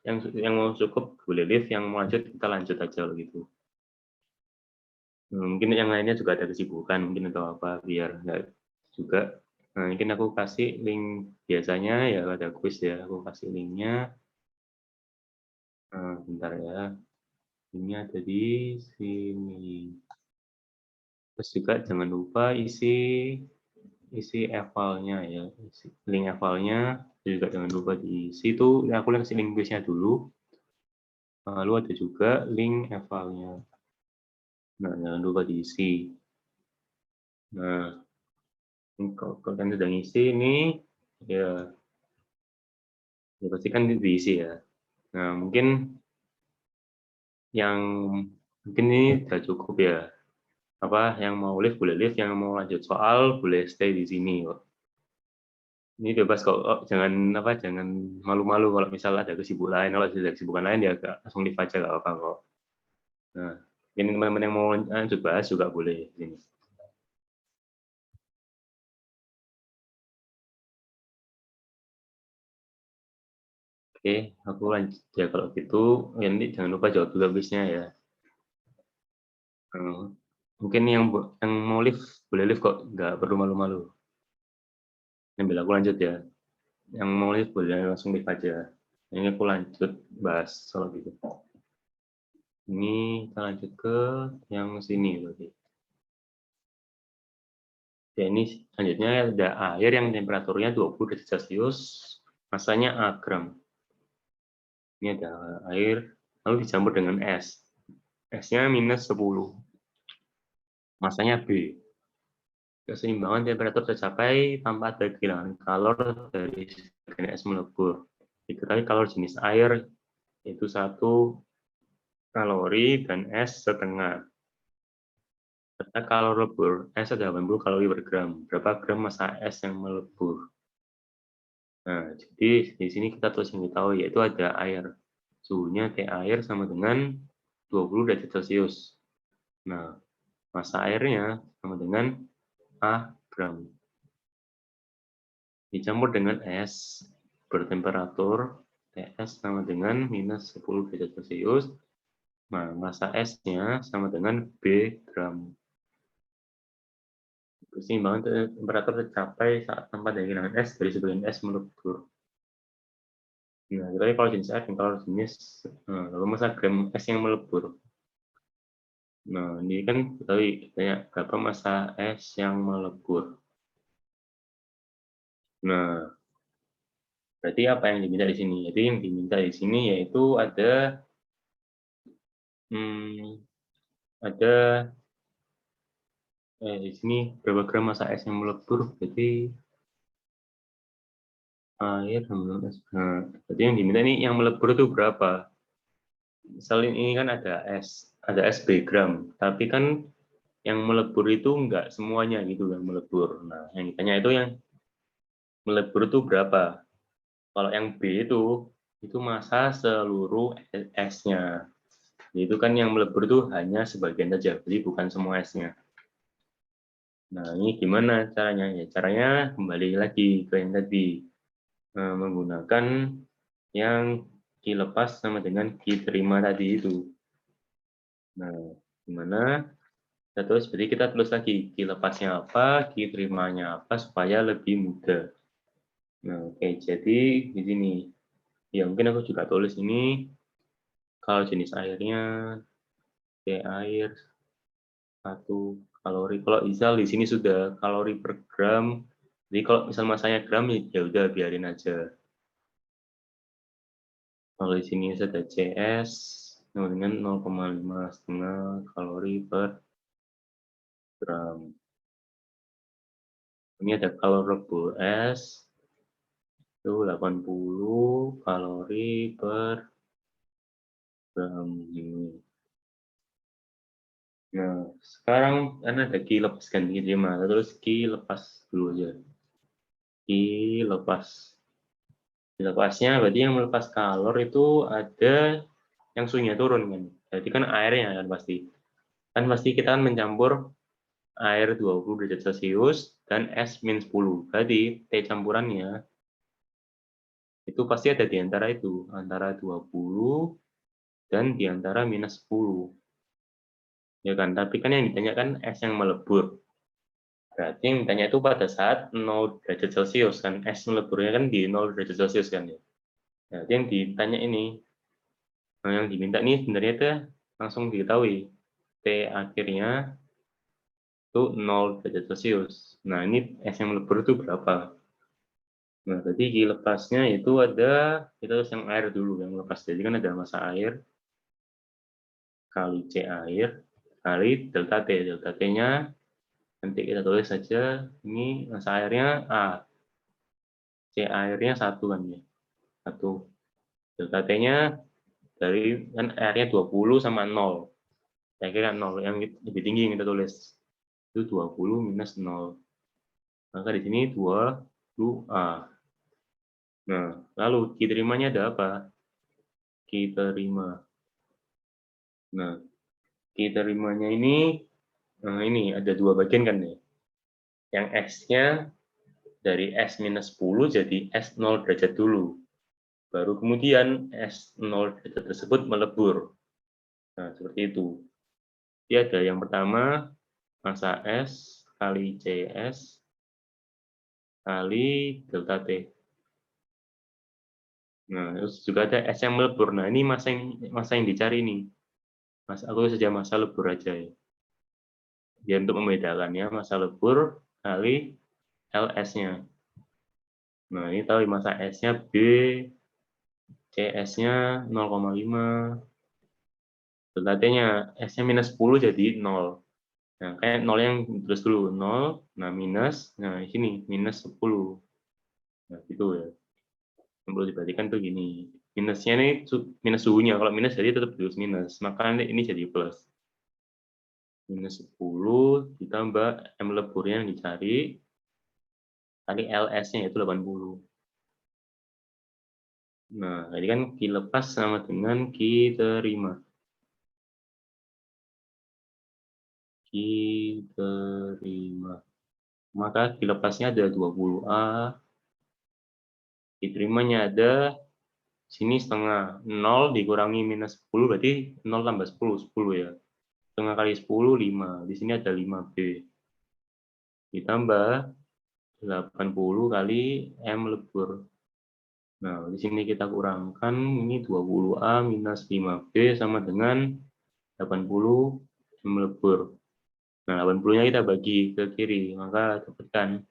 yang mau cukup boleh leave, yang mau lanjut kita lanjut aja kalau gitu. Mungkin yang lainnya juga ada kesibukan mungkin atau apa biar nggak juga. Nah, mungkin aku kasih link biasanya ya ada quiz ya, aku kasih linknya. Bentar ya, ini ada di sini. Terus juga jangan lupa isi evalnya ya, link evalnya juga jangan lupa di situ. Ya, aku kasih link quiznya dulu. Lalu ada juga link evalnya. Nah, jangan lupa diisi. Nah, kalau kalian sudah ngisi ini, ya, ya pasti kan diisi ya. Nah, yang mungkin ini sudah cukup ya. Apa yang mau live boleh live, yang mau lanjut soal boleh stay di sini kok. Ini bebas kok, jangan malu-malu kalau misal ada kesibukan lain. Kalau ada kesibukan lain ya langsung live aja nggak apa-apa kok. Nah, ini teman-teman yang mau lanjut bahas juga boleh di sini. Oke, aku lanjut ya kalau gitu. Ya, nanti jangan lupa jawab dulu habisnya ya. Mungkin yang mau live boleh live kok, nggak perlu malu-malu. Ambil aku lanjut ya. Yang mau lihat boleh langsung live aja. Ini aku lanjut bahas soal gitu. Ini kita lanjut ke yang sini berarti. Ya, ini selanjutnya ada air yang temperaturnya 20 derajat Celcius, masanya A gram. Ini ada air, lalu dicampur dengan es. S-nya minus 10, masanya B. Keseimbangan temperatur tercapai tanpa ada kehilangan kalor dari sebagian es melebur. Diketahui kalor jenis air yaitu 1 kalori dan es setengah. Serta kalor lebur, es ada 80 kalori per gram. Berapa gram massa es yang melebur? Nah, jadi di sini kita tulis yang tahu yaitu ada air. Suhunya T air sama dengan 20 derajat Celcius. Nah, massa airnya sama dengan A gram. Dicampur dengan es bertemperatur TS sama dengan minus 10 derajat Celcius. Nah, massa esnya sama dengan B gram. Keseimbangan temperatur tercapai saat tanpa ada kehilangan es dari sebagian es melebur. Nah, kita kalau jenis air dan kalau jenis lalu massa gram es yang melebur. Nah, ini kan kita tanya berapa massa es yang melebur. Nah, berarti apa yang diminta di sini? Jadi yang diminta di sini yaitu ada di sini berapa gram massa es yang melebur? Berarti air sama es. Nah, berarti yang diminta ini yang melebur itu berapa? Misalnya ini kan ada es B gram, tapi kan yang melebur itu enggak semuanya gitu yang melebur. Nah, yang ditanya itu yang melebur itu berapa? Kalau yang B itu massa seluruh esnya. Itu kan yang melebur itu hanya sebagian saja, jadi bukan semua esnya. Nah, ini gimana caranya? Ya, caranya kembali lagi ke yang tadi. Menggunakan yang Ki lepas sama dengan Ki terima tadi itu. Nah, gimana? Berarti kita tulis lagi Ki lepasnya apa, Ki terimanya apa, supaya lebih mudah. Nah, oke, jadi di sini. Ya, mungkin aku juga tulis ini. Kalau jenis airnya, T air, 1 kalori. Kalau misal di sini sudah kalori per gram. Jadi kalau misal masanya gram, ya udah biarin aja. Kalau di sini ada CS sama dengan 0,5 kalori per gram. Ini ada kalori lebur es itu 80 kalori per gram ini. Nah, sekarang karena ada Ki lepas kan Ki terima, terus Ki lepas dulu aja. Ki lepas. Ki lepasnya berarti yang melepas kalor itu ada yang suhunya turun kan. Jadi kan airnya kan pasti. Kan pasti kita kan mencampur air 20 derajat Celcius dan es min 10. Berarti T campurannya itu pasti ada di antara itu, antara 20 dan di antara minus 10. Ya kan, tapi kan yang ditanyakan es yang melebur. Berarti yang ditanya itu pada saat 0 derajat Celcius kan, es meleburnya kan di 0 derajat Celcius kan ya. Jadi yang ditanya ini, yang diminta ini sebenarnya itu langsung diketahui. T akhirnya itu 0 derajat Celcius. Nah, ini es yang melebur itu berapa? Nah, tadi Ki lepasnya itu ada, kita harus yang air dulu yang lepas. Jadi kan ada massa air kali C air kali delta T. Delta T-nya nanti kita tulis saja, ini massa airnya A. C airnya 1 kan ya. 1. Delta T-nya dari kan airnya 20 sama 0. Saya kira 0. Yang lebih tinggi yang kita tulis. Itu 20 minus 0. Maka di sini 2A. Nah, lalu Ki terimanya ada apa? Ki terima. Nah, Ki terimanya ini ada 2 bagian kan ya. Yang S-nya dari S minus 10 jadi S 0 derajat dulu. Baru kemudian S 0 derajat tersebut melebur. Nah, seperti itu. Jadi ada yang pertama, massa S kali CS kali delta T. Nah, terus juga ada S yang melebur. Nah, ini masa yang dicari nih. Mas, aku saja masa lebur aja ya. Dia untuk membedakannya masa lebur kali LS-nya. Nah, ini tahu masa S-nya B, CS-nya 0,5. Berarti S-nya minus 10 jadi 0. Nah, kayak 0 yang terus dulu 0, nah minus, nah di sini minus 10. Nah, gitu ya. Yang perlu diperhatikan tuh gini. Minusnya ini minus suhunya. Kalau minus jadi tetap terus minus. Maka ini jadi plus. Minus 10 ditambah M leburnya yang dicari kali LS-nya yaitu 80. Nah, jadi kan Q lepas sama dengan Q terima. Q terima. Maka Q lepasnya ada 20A. Q terimanya ada sini setengah. 0 dikurangi minus 10 berarti 0 tambah 10, 10 ya. Setengah kali 10, 5. Di sini ada 5B. Ditambah 80 kali M lebur. Nah, di sini kita kurangkan, ini 20A minus 5B sama dengan 80 M lebur. Nah, 80-nya kita bagi ke kiri, maka dapatkan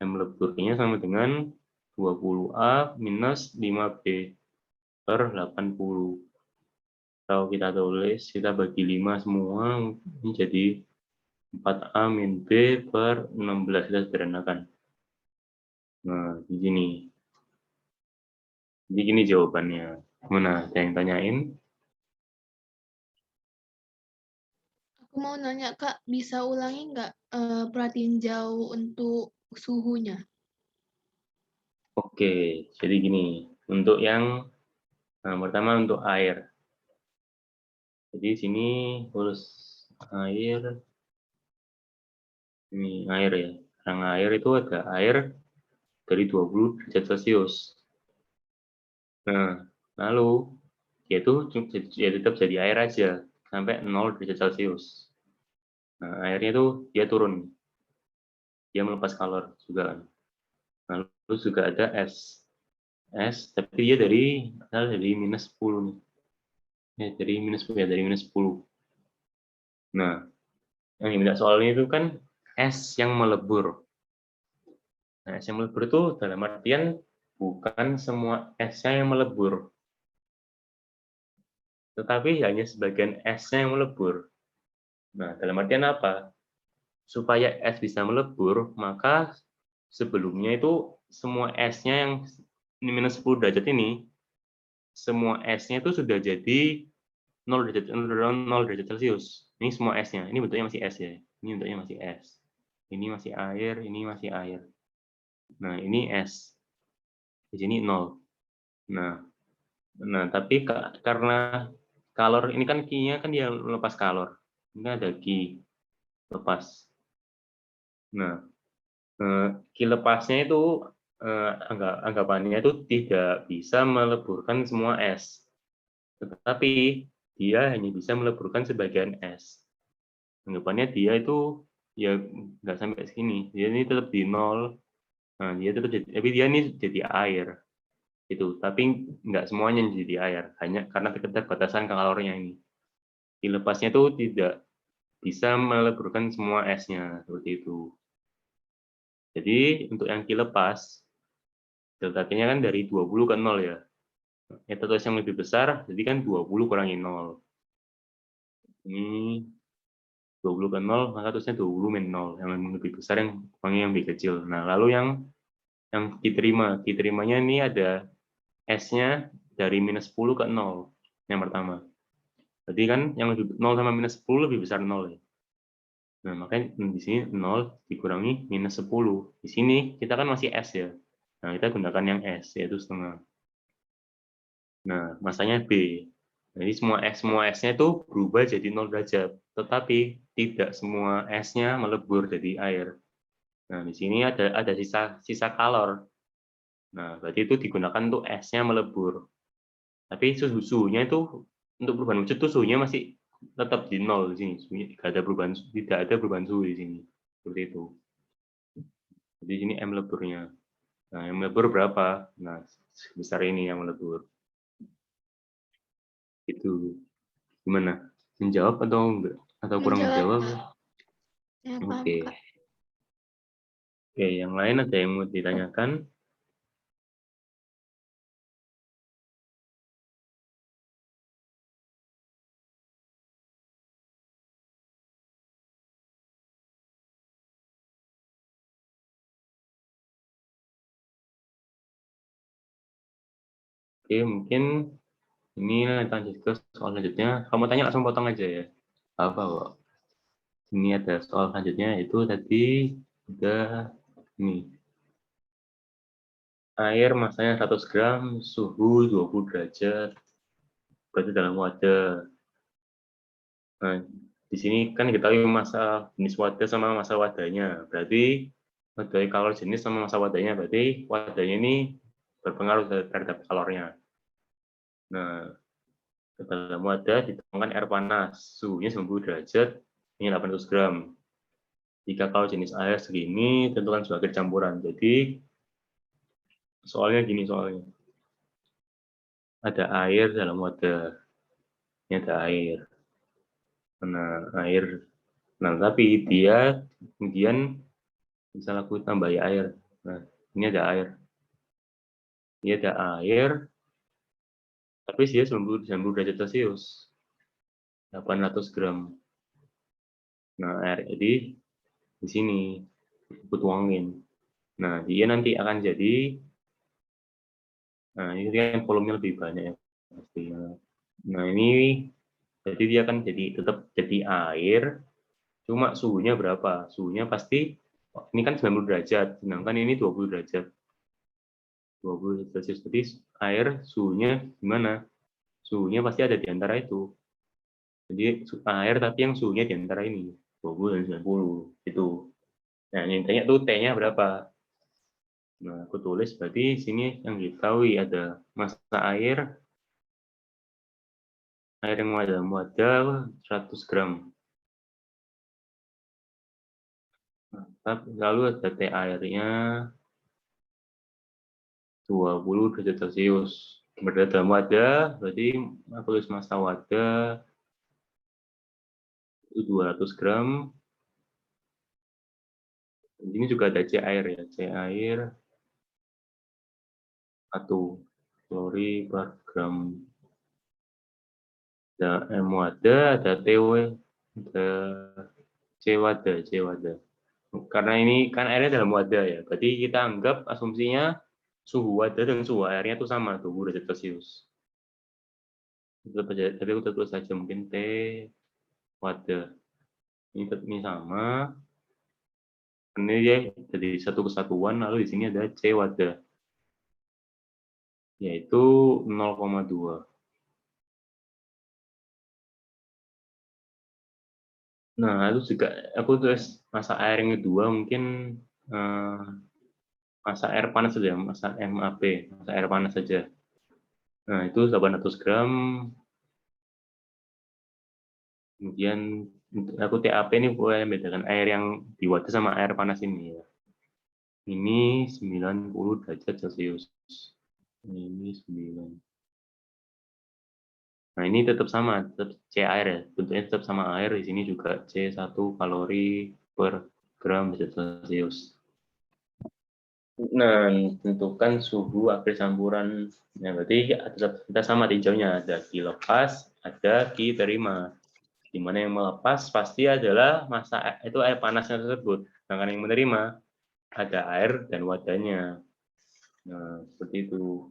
M leburnya sama dengan 20A minus 5B per 80. Kalau kita tulis, kita bagi 5 semua, ini jadi 4A min B per 16, kita sederhanakan. Nah, di sini. Jadi gini jawabannya. Mana? Ada yang tanyain? Aku mau nanya Kak, bisa ulangi nggak perhatiin jauh untuk suhunya? Oke, jadi gini. Untuk yang pertama untuk air. Jadi sini tulis air. Ini air ya. Yang air itu ada air dari 20 derajat Celcius. Nah, lalu dia itu ya tetap jadi air aja sampai 0 derajat Celcius. Nah, airnya itu dia turun. Dia melepas kalor juga kan. Lalu juga ada es. Es, tapi dia dari minus 10 nih. Ya, dari minus 10 ya, dari minus 10. Nah, yang diminta soalnya itu kan es yang melebur. Nah, es yang melebur itu dalam artian bukan semua esnya yang melebur, tetapi hanya sebagian esnya yang melebur. Nah, dalam artian apa? Supaya es bisa melebur, maka sebelumnya itu semua esnya yang minus 10 derajat ini, semua esnya itu sudah jadi 0 derajat Celcius. Ini semua esnya. Ini bentuknya masih es ya. Ini bentuknya masih es. Ini masih air, ini masih air. Nah, ini es. Di sini 0. Nah, tapi karena kalor ini kan Q-nya kan dia lepas kalor. Ini ada Q lepas. Nah, Q lepasnya itu anggapannya itu tidak bisa meleburkan semua es. Tetapi dia hanya bisa meleburkan sebagian es. Anggapannya dia itu ya nggak sampai segini. Dia ini tetap di 0. Nah, dia tetap jadi, tapi dia ini jadi air. Itu, tapi nggak semuanya jadi air, hanya karena keterbatasan kalornya ini. Dilepasnya itu tidak bisa meleburkan semua esnya seperti itu. Jadi untuk yang dilepas, delta T-nya kan dari 20 ke 0 ya. Etotos yang lebih besar, jadi kan 20 kurangi 0. Ini 20 ke 0, maka terusnya 20 min 0. Yang lebih besar yang kurangi yang lebih kecil. Nah, lalu yang diterima. Diterimanya ini ada S-nya dari minus 10 ke 0. Yang pertama. Jadi kan yang lebih 0 sama minus 10 lebih besar 0 ya. Nah, makanya di sini 0 dikurangi minus 10. Di sini kita kan masih S ya. Nah, kita gunakan yang S, yaitu setengah. Nah, masanya B. Jadi semua S-nya itu berubah jadi 0 derajat. Tetapi tidak semua S-nya melebur jadi air. Nah, di sini ada sisa kalor. Nah, berarti itu digunakan untuk S-nya melebur. Tapi suhunya itu untuk perubahan wujud itu suhunya masih tetap di 0 di sini. Tidak ada perubahan suhu di sini. Seperti itu. Jadi ini M leburnya. Nah, M lebur berapa? Nah, sebesar ini yang melebur. Itu gimana? Menjawab atau enggak? Atau kurang Menjawab. menjawab? Ya, paham, Oke. Kak. Oke, yang lain ada yang mau ditanyakan? Oke, mungkin ini lanjut ke soal selanjutnya. Kamu tanya langsung potong aja ya. Apa kok? Ini ada soal selanjutnya, itu tadi udah ini. Air masanya 100 gram, suhu 20 derajat, berarti dalam wadah. Nah, di sini kan diketahui massa jenis wadah sama massa wadahnya. Berarti dari kalor jenis sama massa wadahnya, berarti wadahnya ini berpengaruh terhadap kalornya. Nah, ke dalam wadah dituangkan air panas, suhunya 90 derajat, ini 800 gram. Jika kalor jenis air segini, tentukan sebagai campuran. Jadi, soalnya gini soalnya. Ada air dalam wadah. Ini ada air. Nah, air. Nah, tapi dia kemudian misal aku tambah air. Nah, ini ada air. Ini ada air, tapi dia 90 derajat Celcius. 800 gram. Nah, air jadi di sini aku tuangin. Nah, dia nanti akan jadi, nah ini kan volumenya lebih banyak ya pastinya. Nah, ini jadi dia akan jadi tetap jadi air, cuma suhunya berapa? Suhunya pasti ini kan 90 derajat, sedangkan ini 20 derajat. 20 derajat, jadi air suhunya gimana? Suhunya pasti ada di antara itu. Jadi air tapi yang suhunya di antara ini, 20 dan 90 itu. Nah, yang tanya tuh T-nya berapa? Nah, aku tulis berarti sini yang diketahui ada massa air yang dalam wadah 100 gram. Nah, lalu ada T airnya 20 derajat Celcius. Berada dalam wadah, berarti aku tulis massa wadah itu 200 gram. Ini juga ada C air ya, C air 1 kalori per gram. Ada M wadah, ada TW, ada C wadah, C wadah. Karena ini kan airnya dalam wadah ya, berarti kita anggap asumsinya suhu wadah dan suhu airnya itu sama, 20 derajat Celcius. Tapi aku tulis saja mungkin T wadah. Ini sama. Ini dia jadi satu kesatuan, lalu di sini ada C wadah, yaitu 0,2. Nah, itu juga aku tulis massa air yang kedua mungkin massa air panas saja, massa MAP, massa air panas saja. Nah, itu 800 gram. Kemudian aku TAP ini boleh membedakan air yang di wadah sama air panas ini ya. Ini 90 derajat Celcius. Ini 9. Nah, ini tetap sama, tetap C air ya. Bentuknya tetap sama air, di sini juga C1 kalori per gram derajat Celcius. Nah, tentukan suhu akhir campuran. Nah, berarti kita sama tinjaunya. Ada Q lepas, ada Q terima. Di mana yang melepas pasti adalah massa itu air panasnya tersebut. Sedangkan yang menerima ada air dan wadahnya. Nah, seperti itu.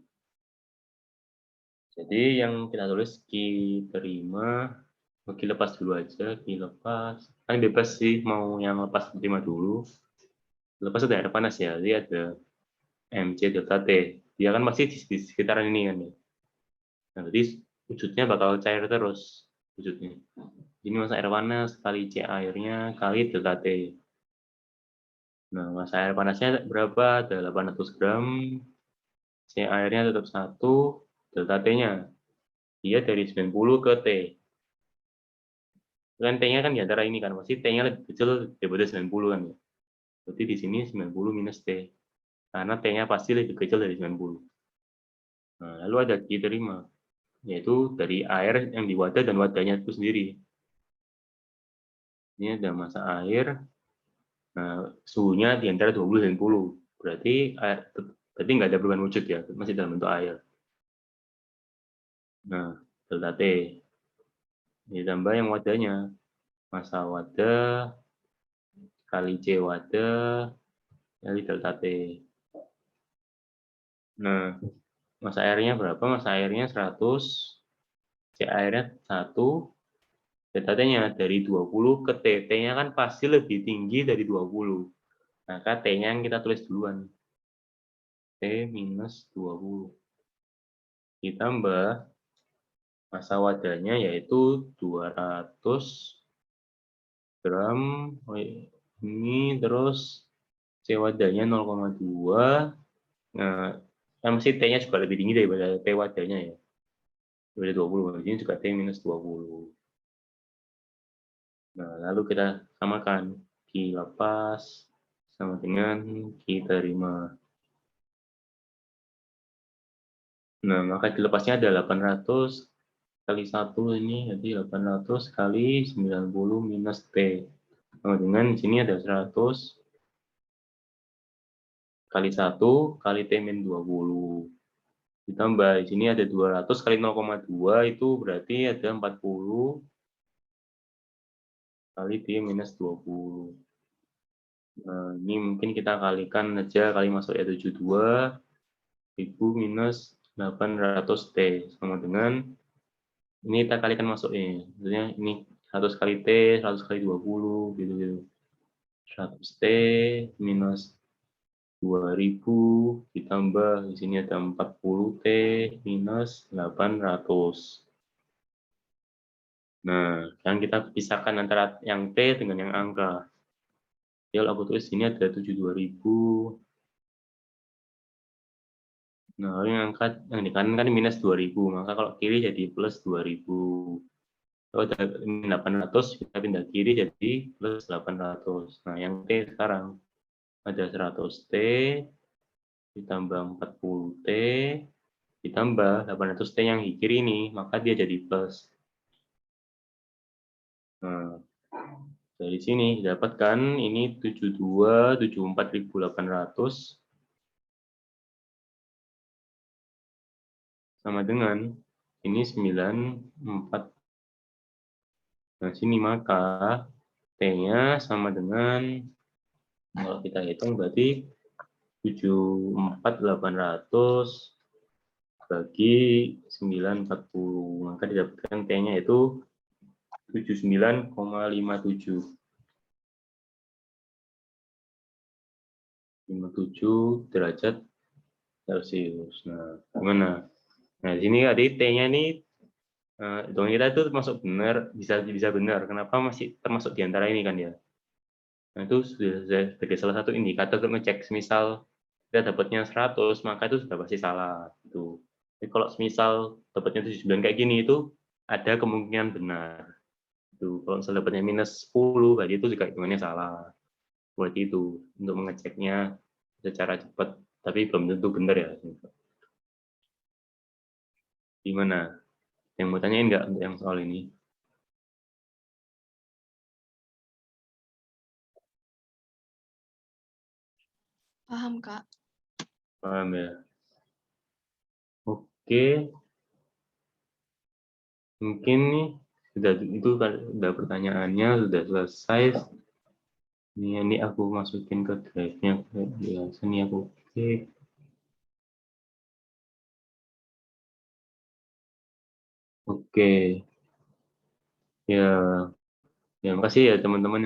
Jadi yang kita tulis Q terima, Q lepas dulu aja, Q lepas. Kan bebas sih mau yang lepas terima dulu. Lepas ada air panas ya, jadi ada MC delta T. Dia kan masih di sekitaran ini kan ya. Nah, jadi wujudnya bakal cair terus wujudnya. Ini massa air panas kali C airnya kali delta T. Nah, massa air panasnya berapa? Ada 800 gram. C airnya tetap 1, delta T-nya. Dia dari 90 ke T. Kan T-nya kan di antara ini kan, pasti T-nya lebih kecil daripada 90 kan ya. Berarti di sini 90 minus T. Karena T-nya pasti lebih kecil dari 90. Nah, lalu ada diterima, yaitu dari air yang di wadah dan wadahnya itu sendiri. Ini ada massa air, nah, suhunya di antara 20 dan 10. Berarti nggak ada perubahan wujud ya, masih dalam bentuk air. Nah, delta T. Ditambah yang wadahnya, massa wadah kali C wadah kali delta T. Nah, massa airnya berapa? Massa airnya 100, C airnya 1, delta T-nya dari 20 ke T. T-nya kan pasti lebih tinggi dari 20. Maka T-nya yang kita tulis duluan. T minus 20. Ditambah massa wadahnya yaitu 200 gram. Ini terus C wadahnya 0,2. Nah, mesti T-nya juga lebih tinggi daripada T wadahnya ya. Daripada 20. Ini juga T minus 20. Nah, lalu kita samakan. Q lepas sama dengan Q terima. Nah, maka dilepasnya ada 800 kali 1 ini, jadi 800 kali 90 minus T. Sama dengan di sini ada 100 kali 1 kali T min 20. Ditambah di sini ada 200 kali 0,2 itu berarti ada 40 kali T minus 20. Nah, ini mungkin kita kalikan aja kali masuk ya 72 ribu minus 800 T sama dengan ini kita kalikan masuk ini. Maksudnya ini 100 kali T, 100 kali 20 gitu. 100 T minus 2000 ditambah di sini ada 40 T minus 800. Nah, sekarang kita pisahkan antara yang T dengan yang angka. Ya, aku tulis sini ada 72.000. Nah, yang di kanan kan minus 2000, maka kalau kiri jadi plus 2000. Kalau ada 800, kita pindah kiri jadi plus 800. Nah, yang T sekarang ada 100 T ditambah 40 T ditambah 800 T yang di kiri ini, maka dia jadi plus. Nah, dari sini dapatkan ini 72.074.800 sama dengan ini 94. Nah, sini maka T-nya sama dengan, kalau kita hitung berarti 74.800 bagi 940. Maka didapatkan T-nya itu 79,57. 57 derajat Celcius. Nah, gimana? Nah, di sini tadi T-nya ini hitungan kita itu termasuk benar, bisa benar. Kenapa masih termasuk di antara ini kan ya? Nah, itu sudah sebagai salah satu indikator untuk ngecek. Misal kita dapatnya 100, maka itu sudah pasti salah. Gitu. Jadi kalau misal dapatnya 79 kayak gini, itu ada kemungkinan benar. Itu. Kalau misalnya dapatnya minus 10, berarti itu juga hitungannya salah. Seperti itu, untuk mengeceknya secara cepat. Tapi belum tentu benar ya. Gimana? Yang mau tanyain nggak untuk yang soal ini? Paham, Kak. Paham ya? Oke. Mungkin nih, itu sudah pertanyaannya, sudah selesai. Ini aku masukin ke drive-nya. Ya, sini aku klik. Oke. Ya, makasih ya teman-teman.